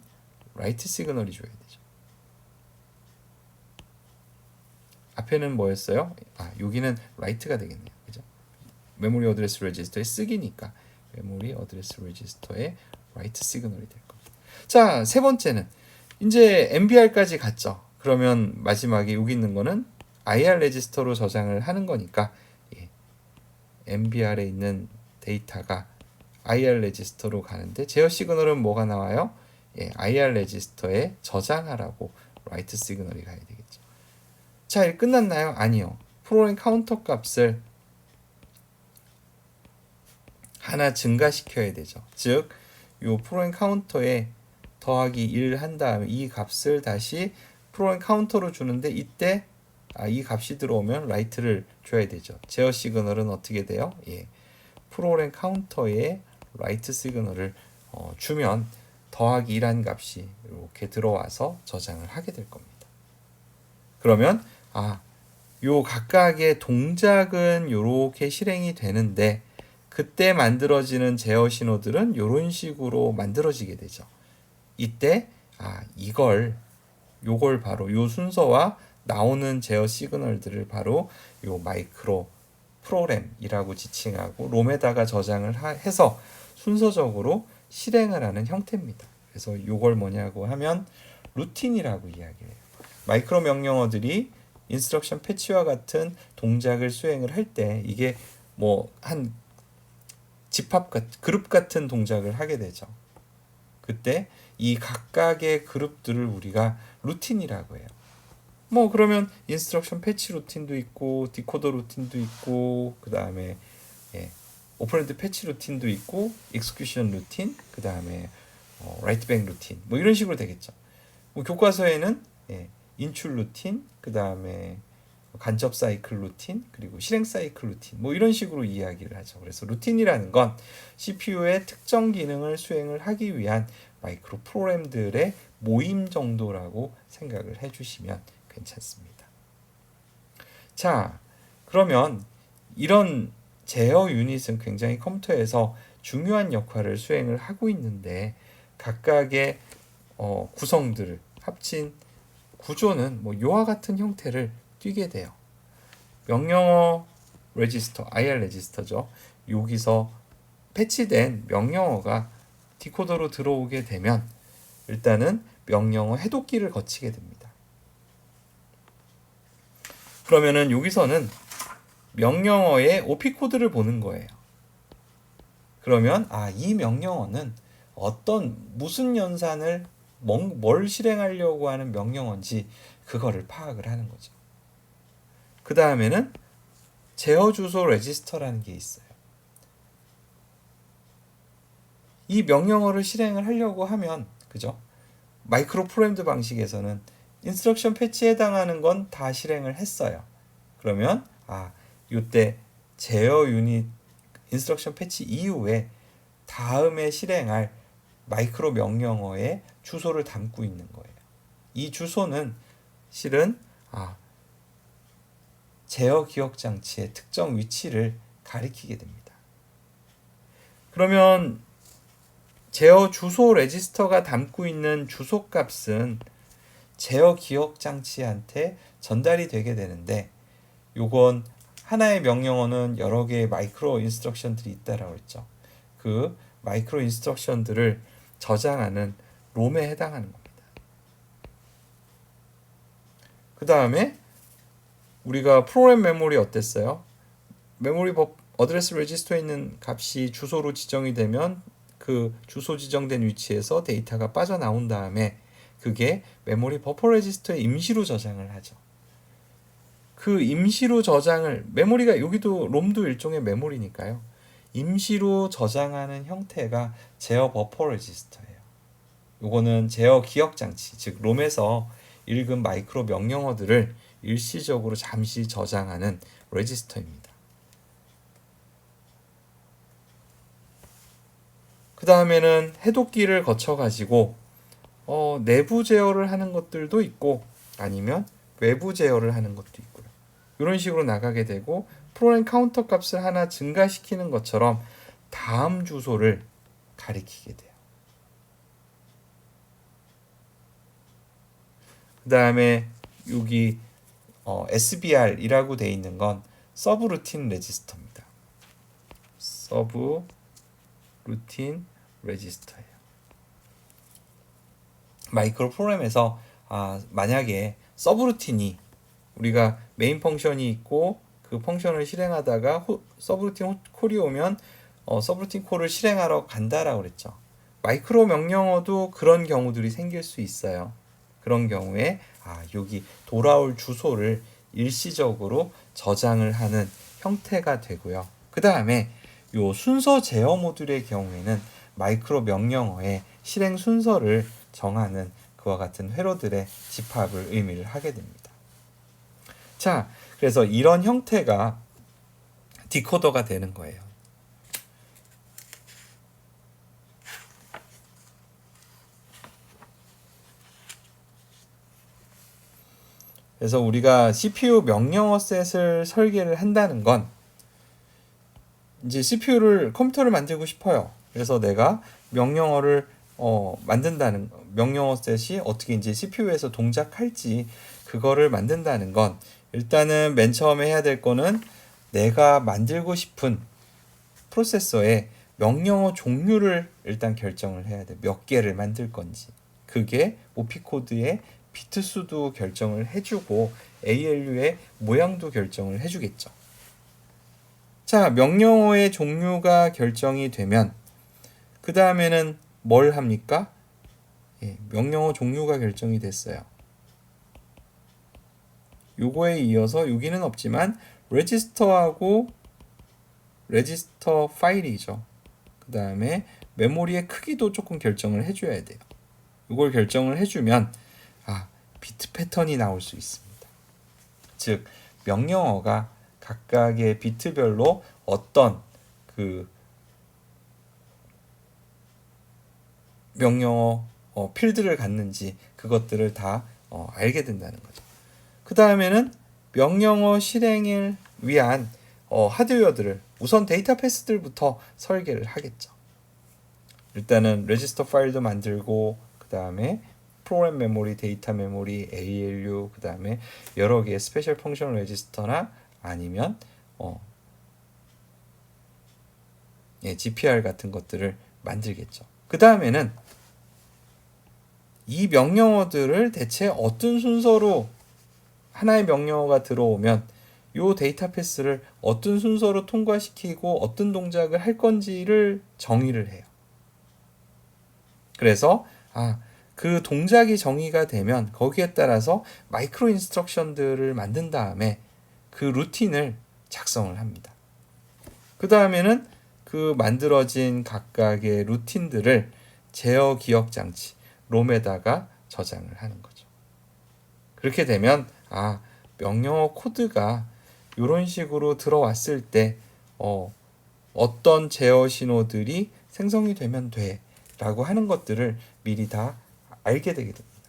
라이트 시그널이 줘야 되죠. 앞에는 뭐였어요? 여기는 라이트가 되겠네요. 그죠? 메모리 어드레스 레지스터에 쓰기니까 메모리 어드레스 레지스터에 라이트 시그널이 될 겁니다. 자, 세 번째는 이제 MBR까지 갔죠. 그러면 마지막에 여기 있는 거는 IR 레지스터로 저장을 하는 거니까 MBR에 있는 데이터가 IR 레지스터로 가는데 제어 시그널은 뭐가 나와요? IR 레지스터에 저장하라고 라이트 시그널이 가야 되겠죠. 자, 일 끝났나요? 아니요. 프로그램 카운터 값을 하나 증가시켜야 되죠. 즉, 요 프로그램 카운터에 더하기 1 한 다음에 이 값을 다시 프로그램 카운터로 주는데 이때 이 값이 들어오면 라이트를 줘야 되죠. 제어 시그널은 어떻게 돼요? 프로그램 카운터에 라이트 시그널을 주면 더하기 1한 값이 이렇게 들어와서 저장을 하게 될 겁니다. 그러면 요 각각의 동작은 이렇게 실행이 되는데 그때 만들어지는 제어 신호들은 이런 식으로 만들어지게 되죠. 이때 요걸 바로 요 순서와 나오는 제어 시그널들을 바로 요 마이크로 프로그램이라고 지칭하고 롬에다가 저장을 해서 순서적으로 실행을 하는 형태입니다. 그래서 요걸 뭐냐고 하면 루틴이라고 이야기해요. 마이크로 명령어들이 인스트럭션 패치와 같은 동작을 수행을 할 때 이게 한 그룹 같은 동작을 하게 되죠. 그때 이 각각의 그룹들을 우리가 루틴이라고 해요. 그러면 인스트럭션 패치 루틴도 있고 디코더 루틴도 있고 그 다음에 오퍼랜드 패치 루틴도 있고 익스큐션 루틴 그 다음에 라이트백 루틴 이런 식으로 되겠죠. 교과서에는 인출 루틴 그 다음에 간접 사이클 루틴 그리고 실행 사이클 루틴 이런 식으로 이야기를 하죠. 그래서 루틴이라는 건 CPU의 특정 기능을 수행을 하기 위한 마이크로 프로그램들의 모임 정도라고 생각을 해주시면 괜찮습니다. 자, 그러면 이런 제어 유닛은 굉장히 컴퓨터에서 중요한 역할을 수행을 하고 있는데 각각의 구성들을 합친 구조는 뭐 이와 같은 형태를 띠게 돼요. 명령어 레지스터, IR 레지스터죠. 여기서 패치된 명령어가 디코더로 들어오게 되면 일단은 명령어 해독기를 거치게 됩니다. 그러면은 여기서는 명령어의 OP 코드를 보는 거예요. 그러면 이 명령어는 무슨 연산을 뭘 실행하려고 하는 명령어인지 그거를 파악을 하는 거죠. 그 다음에는 제어 주소 레지스터라는 게 있어요. 이 명령어를 실행을 하려고 하면 그죠? 마이크로 프로그램드 방식에서는 인스트럭션 패치에 해당하는 건 다 실행을 했어요. 그러면 이때 제어 유닛 인스트럭션 패치 이후에 다음에 실행할 마이크로 명령어의 주소를 담고 있는 거예요. 이 주소는 실은 제어 기억 장치의 특정 위치를 가리키게 됩니다. 그러면 제어 주소 레지스터가 담고 있는 주소 값은 제어 기억 장치한테 전달이 되게 되는데 요건 하나의 명령어는 여러 개의 마이크로 인스트럭션들이 있다라고 했죠. 그 마이크로 인스트럭션들을 저장하는 롬에 해당하는 겁니다. 그 다음에 우리가 프로그램 메모리 어땠어요? 메모리 어드레스 레지스터에 있는 값이 주소로 지정이 되면 그 주소 지정된 위치에서 데이터가 빠져나온 다음에 그게 메모리 버퍼 레지스터에 임시로 저장을 하죠. 그 임시로 저장을 메모리가 여기도 롬도 일종의 메모리니까요. 임시로 저장하는 형태가 제어 버퍼 레지스터예요. 요거는 제어 기억 장치, 즉 롬에서 읽은 마이크로 명령어들을 일시적으로 잠시 저장하는 레지스터입니다. 그 다음에는 해독기를 거쳐 가지고 내부 제어를 하는 것들도 있고 아니면 외부 제어를 하는 것도 있고요. 이런 식으로 나가게 되고 프로그램 카운터 값을 하나 증가시키는 것처럼 다음 주소를 가리키게 돼요. 그 다음에 여기 SBR이라고 되어 있는 건 서브루틴 레지스터입니다. 서브루틴 레지스터예요. 마이크로 프로그램에서 만약에 서브루틴이 우리가 메인 펑션이 있고 그 펑션을 실행하다가 서브루틴 콜이 오면 서브루틴 콜을 실행하러 간다라고 그랬죠. 마이크로 명령어도 그런 경우들이 생길 수 있어요. 그런 경우에 여기 돌아올 주소를 일시적으로 저장을 하는 형태가 되고요. 그 다음에 요 순서 제어 모듈의 경우에는 마이크로 명령어의 실행 순서를 정하는 그와 같은 회로들의 집합을 의미를 하게 됩니다. 자, 그래서 이런 형태가 디코더가 되는 거예요. 그래서 우리가 CPU 명령어 셋을 설계를 한다는 건 이제 컴퓨터를 만들고 싶어요. 그래서 내가 명령어를 만든다는 명령어 셋이 어떻게 이제 CPU에서 동작할지 그거를 만든다는 건 일단은 맨 처음에 해야 될 거는 내가 만들고 싶은 프로세서의 명령어 종류를 일단 결정을 해야 돼. 몇 개를 만들 건지. 그게 OP 코드의 비트 수도 결정을 해주고 ALU의 모양도 결정을 해주겠죠. 자, 명령어의 종류가 결정이 되면 그 다음에는 뭘 합니까? 명령어 종류가 결정이 됐어요. 요거에 이어서 여기는 없지만 레지스터하고 레지스터 파일이죠. 그 다음에 메모리의 크기도 조금 결정을 해줘야 돼요. 이걸 결정을 해주면 비트 패턴이 나올 수 있습니다. 즉 명령어가 각각의 비트별로 어떤 그 명령어 필드를 갖는지 그것들을 다 알게 된다는 거죠. 그 다음에는 명령어 실행을 위한 하드웨어들을 우선 데이터 패스들부터 설계를 하겠죠. 일단은 레지스터 파일도 만들고 그 다음에 프로그램 메모리, 데이터 메모리, ALU, 그 다음에 여러 개의 스페셜 펑션 레지스터나 아니면 GPR 같은 것들을 만들겠죠. 그 다음에는 이 명령어들을 대체 어떤 순서로 하나의 명령어가 들어오면 이 데이터 패스를 어떤 순서로 통과시키고 어떤 동작을 할 건지를 정의를 해요. 그래서 그 동작이 정의가 되면 거기에 따라서 마이크로 인스트럭션들을 만든 다음에 그 루틴을 작성을 합니다. 그 다음에는 그 만들어진 각각의 루틴들을 제어 기억 장치 롬에다가 저장을 하는 거죠. 그렇게 되면 명령어 코드가 이런 식으로 들어왔을 때 어떤 제어 신호들이 생성이 되면 돼 라고 하는 것들을 미리 다 알게 되게 됩니다.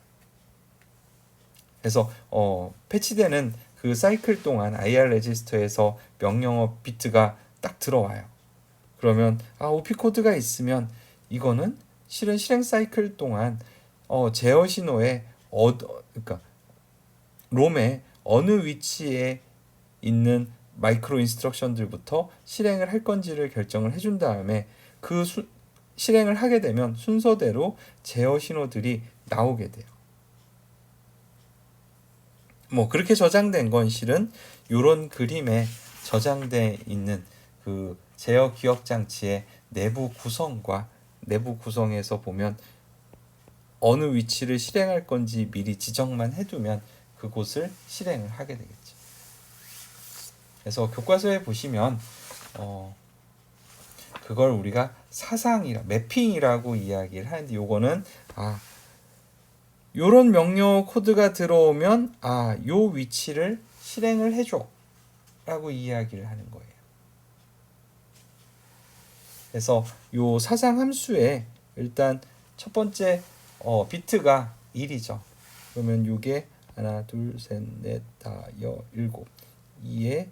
그래서 패치되는 그 사이클 동안 IR 레지스터에서 명령어 비트가 딱 들어와요. 그러면 OP 코드가 있으면 이거는 실은 실행 사이클 동안 제어 신호에 그러니까 롬의 어느 위치에 있는 마이크로 인스트럭션들부터 실행을 할 건지를 결정을 해준 다음에 실행을 하게 되면 순서대로 제어 신호들이 나오게 돼요. 그렇게 저장된 건 실은 이런 그림에 저장돼 있는 그 제어 기억 장치의 내부 구성에서 보면 어느 위치를 실행할 건지 미리 지정만 해두면 그곳을 실행을 하게 되겠죠. 그래서 교과서에 보시면 그걸 우리가 매핑이라고 이야기를 하는데 요거는 요런 명령어 코드가 들어오면 요 위치를 실행을 해줘 라고 이야기를 하는 거예요. 그래서 요 사상 함수에 일단 첫 번째 비트가 1이죠. 그러면 요게 하나, 둘, 셋, 넷, 다, 여, 일곱 2의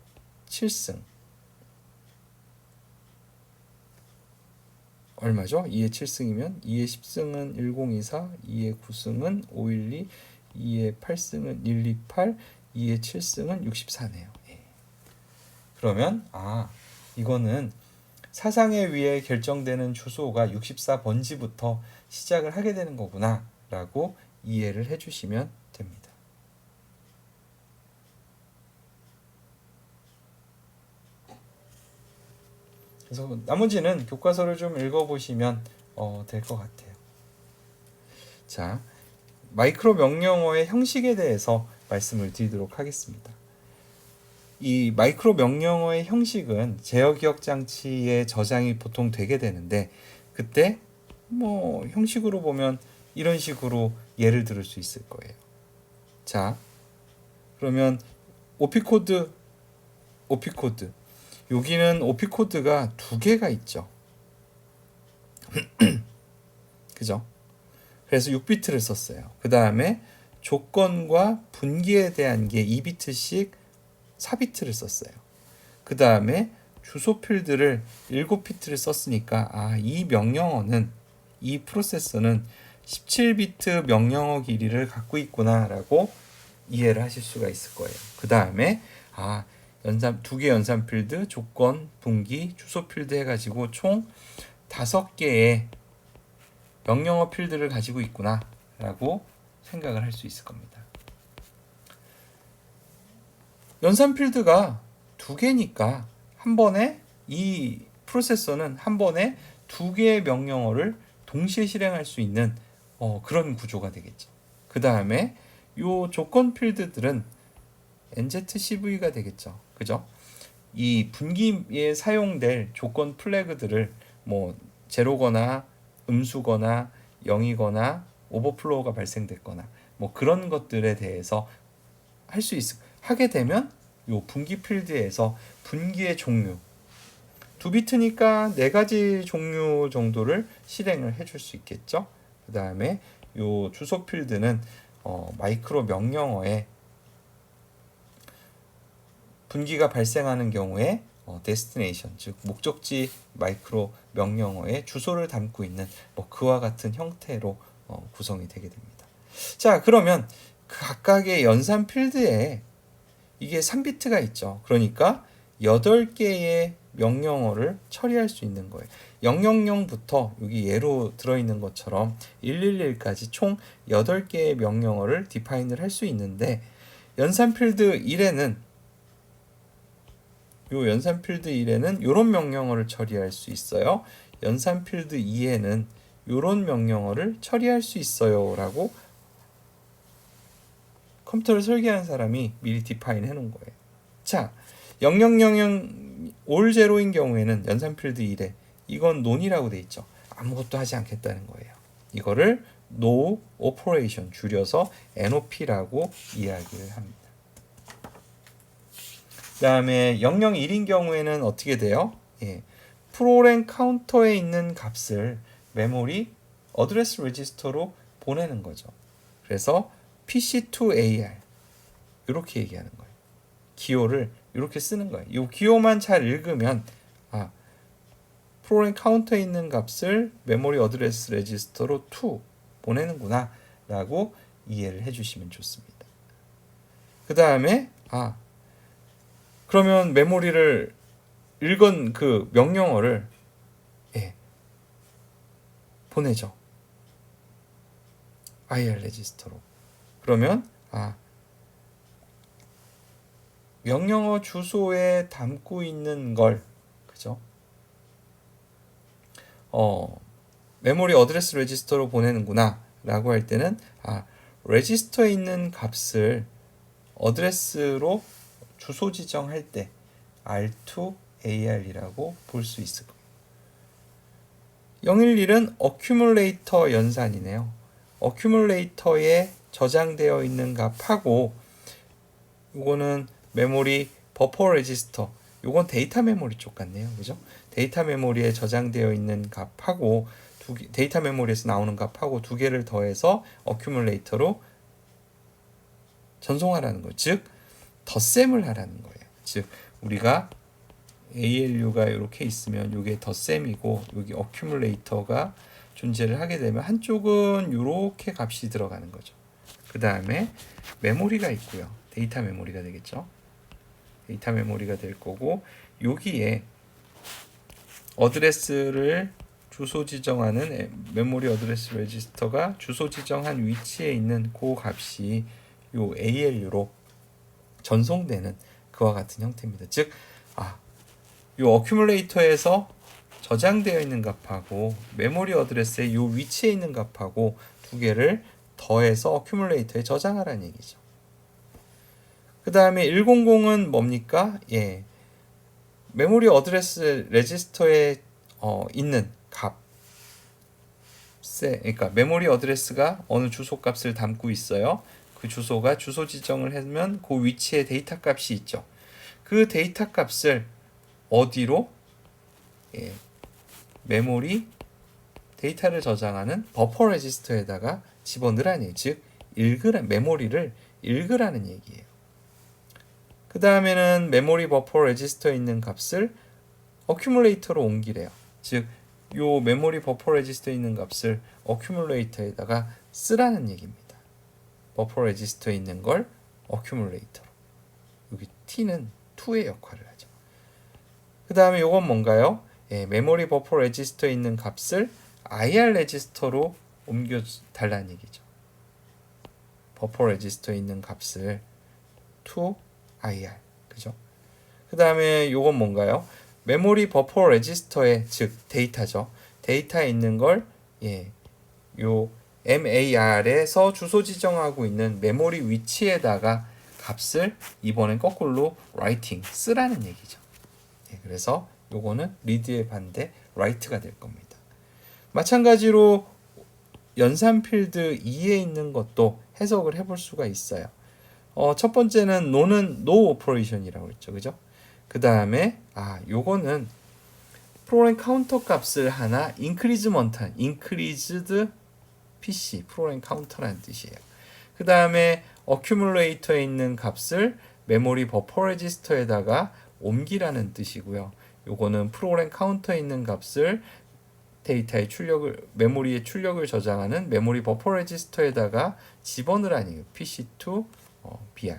7승 얼마죠? 2의 7승이면 2의 10승은 1024, 2의 9승은 512, 2의 8승은 128, 2의 7승은 64네요. 그러면 이거는 사상에 의해 결정되는 주소가 64번지부터 시작을 하게 되는 거구나 라고 이해를 해주시면 됩니다. 그래서 나머지는 교과서를 좀 읽어보시면 될 것 같아요. 자, 마이크로 명령어의 형식에 대해서 말씀을 드리도록 하겠습니다. 이 마이크로 명령어의 형식은 제어 기억 장치에 저장이 보통 되게 되는데 그때 형식으로 보면 이런 식으로 예를 들을 수 있을 거예요. 자, 그러면 OP 코드 여기는 OP 코드가 두 개가 있죠. 그죠? 그래서 6비트를 썼어요. 그 다음에 조건과 분기에 대한 게 2비트씩 4비트를 썼어요. 그 다음에 주소 필드를 7비트를 썼으니까 이 명령어는 이 프로세서는 17비트 명령어 길이를 갖고 있구나 라고 이해를 하실 수가 있을 거예요. 그 다음에 두 개 연산 필드, 조건, 분기, 주소 필드 해가지고 총 5개의 명령어 필드를 가지고 있구나 라고 생각을 할 수 있을 겁니다. 연산 필드가 2개니까 한 번에 이 프로세서는 한 번에 2개의 명령어를 동시에 실행할 수 있는 그런 구조가 되겠죠. 그 다음에 요 조건 필드들은 NZCV가 되겠죠. 그죠? 이 분기에 사용될 조건 플래그들을 제로거나 음수거나 0이거나 오버플로우가 발생됐거나 그런 것들에 대해서 하게 되면 요 분기 필드에서 분기의 종류 2비트니까 4가지 종류 정도를 실행을 해줄 수 있겠죠. 그 다음에 요 주소 필드는 마이크로 명령어에 분기가 발생하는 경우에 destination, 즉 목적지 마이크로 명령어의 주소를 담고 있는 그와 같은 형태로 구성이 되게 됩니다. 자, 그러면 각각의 연산 필드에 이게 3비트가 있죠. 그러니까 8개의 명령어를 처리할 수 있는 거예요. 000부터 여기 예로 들어있는 것처럼 111까지 총 8개의 명령어를 디파인을 할 수 있는데 연산 필드 1에는 이런 명령어를 처리할 수 있어요. 연산 필드 2에는 이런 명령어를 처리할 수 있어요 라고 컴퓨터를 설계한 사람이 미리 디파인 해놓은 거예요. 자, 0000 올 제로인 경우에는 연산 필드 1에 이건 논이라고 돼 있죠. 아무것도 하지 않겠다는 거예요. 이거를 No Operation 줄여서 NOP라고 이야기를 합니다. 그 다음에 001인 경우에는 어떻게 돼요? 프로그램 카운터에 있는 값을 메모리 어드레스 레지스터로 보내는 거죠. 그래서 PC2AR 이렇게 얘기하는 거예요. 기호를 이렇게 쓰는 거예요. 이 기호만 잘 읽으면 프로그램 카운터에 있는 값을 메모리 어드레스 레지스터로 2 보내는구나 라고 이해를 해주시면 좋습니다. 그 다음에 그러면 메모리를 읽은 그 명령어를 보내죠. IR 레지스터로. 그러면 명령어 주소에 담고 있는 걸 그죠? 메모리 어드레스 레지스터로 보내는구나 라고 할 때는 레지스터에 있는 값을 어드레스로 주소 지정할 때 R2AR이라고 볼 수 있을 거예요. 011은 어큐뮬레이터 연산이네요. 어큐뮬레이터에 저장되어 있는 값하고 이거는 메모리 버퍼 레지스터, 이건 데이터 메모리 쪽 같네요. 그죠? 데이터 메모리에 저장되어 있는 값하고 데이터 메모리에서 나오는 값하고 두 개를 더해서 어큐뮬레이터로 전송하라는 거. 즉 덧셈을 하라는 거예요. 즉 우리가 ALU가 이렇게 있으면 이게 덧셈이고 여기 어큐뮬레이터가 존재를 하게 되면 한쪽은 이렇게 값이 들어가는 거죠. 그 다음에 메모리가 있고요. 데이터 메모리가 되겠죠. 데이터 메모리가 될 거고 여기에 어드레스를 주소 지정하는 메모리 어드레스 레지스터가 주소 지정한 위치에 있는 그 값이 요 ALU로 전송되는 그와 같은 형태입니다. 즉, 요 어큐뮬레이터에서 저장되어 있는 값하고 메모리 어드레스의 요 위치에 있는 값하고 두 개를 더해서 어큐뮬레이터에 저장하라는 얘기죠. 그 다음에 100은 뭡니까? 메모리 어드레스 레지스터에 있는 값에, 그러니까 메모리 어드레스가 어느 주소 값을 담고 있어요. 그 주소가 주소 지정을 하면 그 위치에 데이터 값이 있죠. 그 데이터 값을 어디로? 메모리 데이터를 저장하는 버퍼 레지스터에다가 집어넣으라는 얘기. 즉 메모리를 읽으라는 얘기예요. 그 다음에는 메모리 버퍼 레지스터에 있는 값을 어큐뮬레이터로 옮기래요. 즉 요 메모리 버퍼 레지스터에 있는 값을 어큐뮬레이터에다가 쓰라는 얘기입니다. 버퍼 레지스터에 있는 걸 어큐뮬레이터로. 여기 T는 2의 역할을 하죠. 그 다음에 요건 뭔가요? 메모리 버퍼 레지스터에 있는 값을 IR 레지스터로 옮겨 달라는 얘기죠. 버퍼 레지스터에 있는 값을 to IR. 그죠? 그 다음에 요건 뭔가요? 메모리 버퍼 레지스터에, 즉 데이터죠. 데이터에 있는 걸 요 MAR에서 주소 지정하고 있는 메모리 위치에다가 값을 이번엔 거꾸로 writing 쓰라는 얘기죠. 그래서 요거는 read의 반대 write가 될 겁니다. 마찬가지로 연산 필드 2에 있는 것도 해석을 해볼 수가 있어요. 첫 번째는 no는 no operation이라고 했죠. 그죠? 그 다음에 요거는 프로그램 카운터 값을 하나 increasement한 increased PC 프로그램 카운터라는 뜻이에요. 그 다음에 어큐뮬레이터에 있는 값을 메모리 버퍼 레지스터에다가 옮기라는 뜻이고요. 요거는 프로그램 카운터에 있는 값을 데이터의 메모리의 출력을 저장하는 메모리 버퍼 레지스터에다가 집어넣으라는 PC2 BR.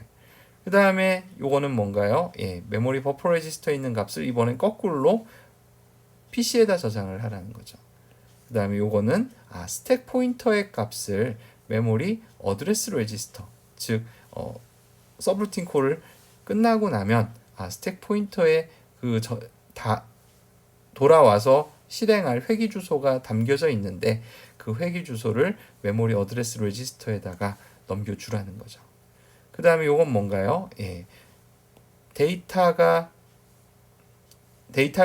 그 다음에 요거는 뭔가요? 메모리 버퍼 레지스터에 있는 값을 이번엔 거꾸로 PC에다 저장을 하라는 거죠. 그 다음에 요거는 스택 포인터의 값을 메모리 어드레스 레지스터, 즉 서브루틴 콜을 끝나고 나면 스택 포인터에 다 돌아와서 실행할 회귀 주소가 담겨져 있는데 그 회귀 주소를 메모리 어드레스 레지스터에다가 넘겨주라는 거죠. 그 다음에 요건 뭔가요? 데이터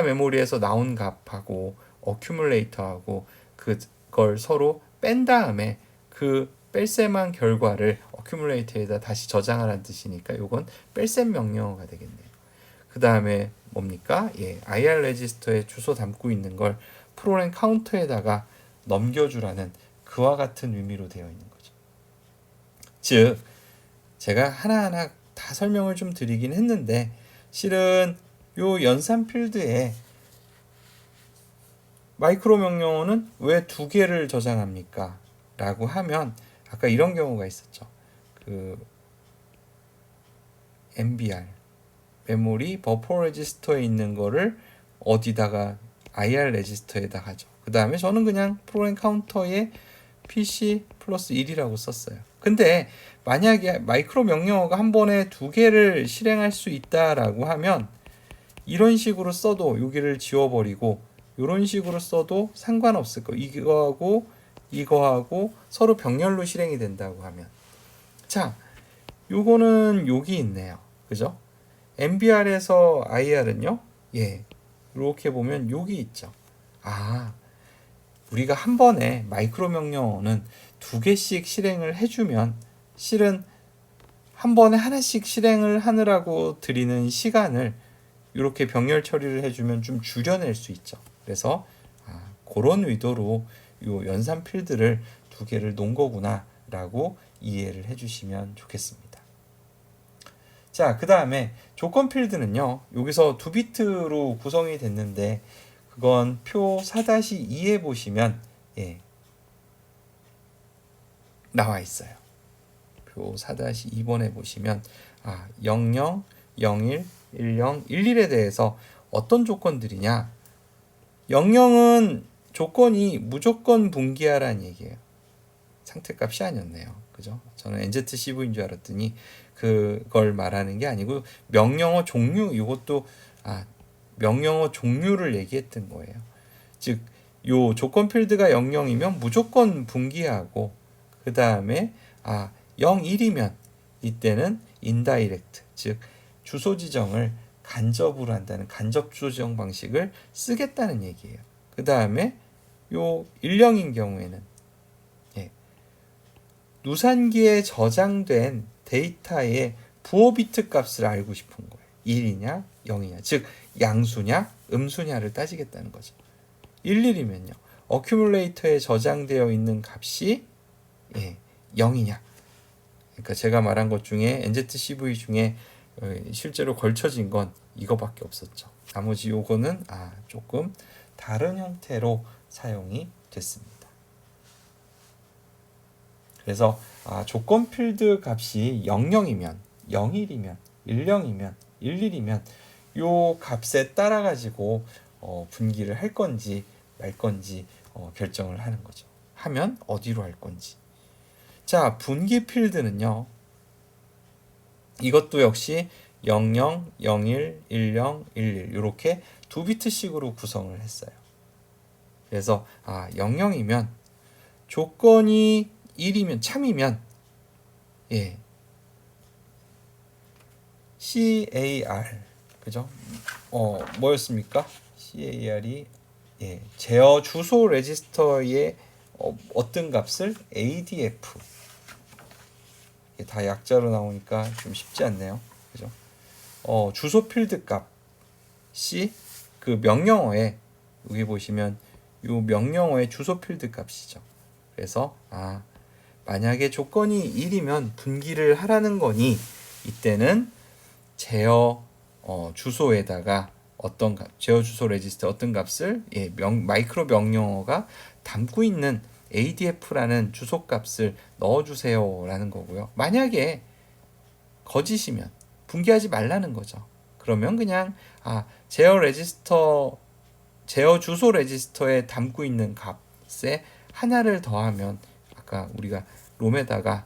메모리에서 나온 값하고 어큐뮬레이터하고 그걸 서로 뺀 다음에 그 뺄셈한 결과를 어큐뮬레이터에다 다시 저장하라는 뜻이니까 요건 뺄셈 명령어가 되겠네요. 그 다음에 뭡니까? IR 레지스터에 주소 담고 있는 걸 프로그램 카운터에다가 넘겨주라는 그와 같은 의미로 되어 있는 거죠. 즉 제가 하나하나 다 설명을 좀 드리긴 했는데 실은 요 연산 필드에 마이크로 명령어는 왜 2개를 저장합니까? 라고 하면 아까 이런 경우가 있었죠. MBR 메모리 버퍼 레지스터에 있는 거를 어디다가 IR 레지스터에다 하죠. 그 다음에 저는 그냥 프로그램 카운터에 PC 플러스 1이라고 썼어요. 근데 만약에 마이크로 명령어가 한 번에 2개를 실행할 수 있다라고 하면 이런 식으로 써도 여기를 지워버리고 이런 식으로 써도 상관없을 거. 이거하고 서로 병렬로 실행이 된다고 하면 자, 요거는 여기 있네요. 그죠? MBR에서 IR은요? 이렇게 보면 여기 있죠. 우리가 한 번에 마이크로 명령어는 2개씩 실행을 해주면 실은 한 번에 하나씩 실행을 하느라고 들이는 시간을 이렇게 병렬 처리를 해주면 좀 줄여낼 수 있죠. 그래서 그런 의도로 요 연산 필드를 2개를 놓은 거구나 라고 이해를 해주시면 좋겠습니다. 자, 그 다음에 조건 필드는요. 여기서 2비트로 구성이 됐는데 그건 표 4-2에 보시면 나와 있어요. 표 4-2번에 보시면 00, 01, 10, 11에 대해서 어떤 조건들이냐. 00은 조건이 무조건 분기하라는 얘기예요. 상태값이 아니었네요. 그죠? 저는 NZCV인 줄 알았더니 그걸 말하는 게 아니고 명령어 종류, 이것도 명령어 종류를 얘기했던 거예요. 즉, 요 조건 필드가 00이면 무조건 분기하고 그 다음에 01이면 이때는 인다이렉트, 즉 주소 지정을 간접으로 한다는 간접 주소 지정 방식을 쓰겠다는 얘기예요. 그 다음에 요 10인 경우에는 누산기에 저장된 데이터의 부호 비트 값을 알고 싶은 거예요. 1이냐 0이냐, 즉 양수냐 음수냐를 따지겠다는 거죠. 11이면요 어큐뮬레이터에 저장되어 있는 값이 0이냐. 그러니까 제가 말한 것 중에 NZCV 중에 실제로 걸쳐진 건 이거밖에 없었죠. 나머지 요거는 조금 다른 형태로 사용이 됐습니다. 그래서 조건 필드 값이 00이면 01이면 10이면 11이면 요 값에 따라 가지고 분기를 할 건지 말 건지 결정을 하는 거죠. 하면 어디로 할 건지. 자, 분기 필드는요. 이것도 역시 00, 01, 10, 11 이렇게 2비트씩으로 구성을 했어요. 그래서 00이면 조건이 1이면 참이면 CAR 그죠? 뭐였습니까? CAR이 제어 주소 레지스터의 어떤 값을 ADF 다 약자로 나오니까 좀 쉽지 않네요. 그죠? 주소 필드 값이 그 명령어에 여기 보시면 요 명령어의 주소 필드 값이죠. 그래서 만약에 조건이 1이면 분기를 하라는 거니 이때는 제어 주소에다가 어떤 값, 제어 주소 레지스터 어떤 값을 마이크로 명령어가 담고 있는 ADF라는 주소 값을 넣어주세요라는 거고요. 만약에 거짓이면 붕괴하지 말라는 거죠. 그러면 그냥 제어 주소 레지스터에 담고 있는 값에 하나를 더하면 아까 우리가 롬에다가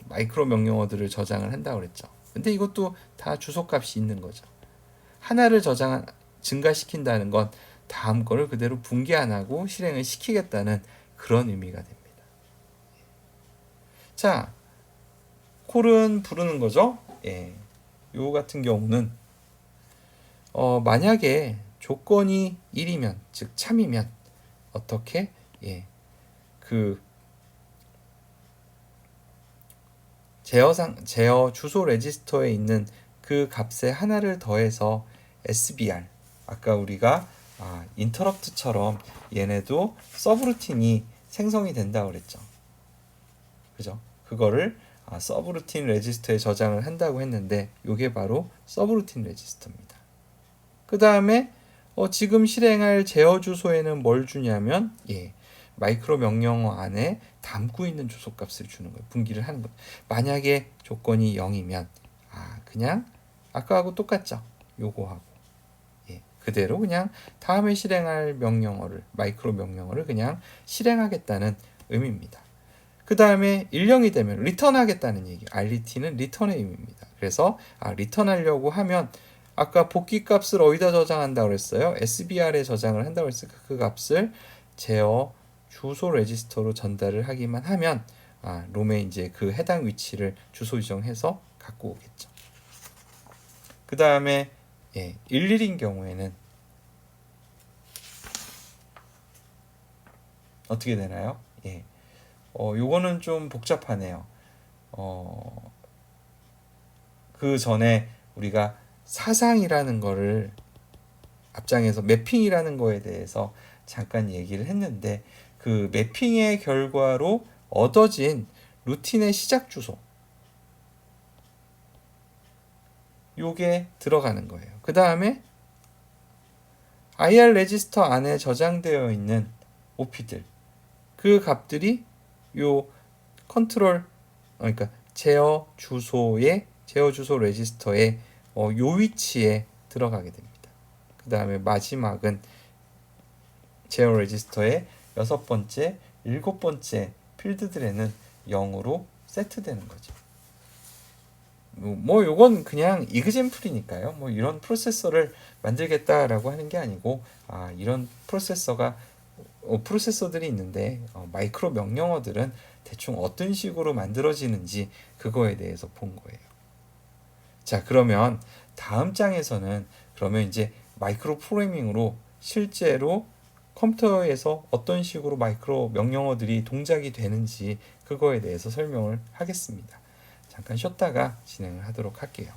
마이크로 명령어들을 저장을 한다고 그랬죠. 근데 이것도 다 주소 값이 있는 거죠. 하나를 증가시킨다는 건 다음 거를 그대로 붕괴 안 하고 실행을 시키겠다는 그런 의미가 됩니다. 자, 콜은 부르는 거죠. 요 같은 경우는 만약에 조건이 1이면 즉 참이면 어떻게 그 제어 주소 레지스터에 있는 그 값에 하나를 더해서 SBR 아까 우리가 인터럽트처럼 얘네도 서브루틴이 생성이 된다고 그랬죠. 그죠? 그거를 서브루틴 레지스터에 저장을 한다고 했는데 이게 바로 서브루틴 레지스터입니다. 그 다음에 지금 실행할 제어 주소에는 뭘 주냐면 마이크로 명령어 안에 담고 있는 주소 값을 주는 거예요. 분기를 하는 거예요. 만약에 조건이 0이면 그냥 아까하고 똑같죠. 요거하고 그대로 그냥 다음에 실행할 명령어를 마이크로 명령어를 그냥 실행하겠다는 의미입니다. 그 다음에 1,0이 되면 리턴하겠다는 얘기. RET는 리턴의 의미입니다. 그래서 리턴하려고 하면 아까 복귀 값을 어디다 저장한다고 그랬어요? SBR에 저장을 한다고 했으니까 그 값을 제어 주소 레지스터로 전달을 하기만 하면 롬에 이제 그 해당 위치를 주소 지정해서 갖고 오겠죠. 그 다음에 11인 경우에는 어떻게 되나요? 요거는 좀 복잡하네요. 그 전에 우리가 사상이라는 거를 앞장에서 매핑이라는 거에 대해서 잠깐 얘기를 했는데 그 매핑의 결과로 얻어진 루틴의 시작 주소 요게 들어가는 거예요. 그 다음에 IR 레지스터 안에 저장되어 있는 OP들 그 값들이 요 컨트롤 그러니까 제어 주소 레지스터의 요 위치에 들어가게 됩니다. 그 다음에 마지막은 제어 레지스터의 6번째, 7번째 필드들에는 0으로 세트되는 거죠. 요건 그냥 이그젠플이니까요. 이런 프로세서를 만들겠다라고 하는 게 아니고 이런 프로세서들이 있는데 마이크로 명령어들은 대충 어떤 식으로 만들어지는지 그거에 대해서 본 거예요. 자, 그러면 다음 장에서는 그러면 이제 마이크로 프로그래밍으로 실제로 컴퓨터에서 어떤 식으로 마이크로 명령어들이 동작이 되는지 그거에 대해서 설명을 하겠습니다. 잠깐 쉬었다가 진행을 하도록 할게요.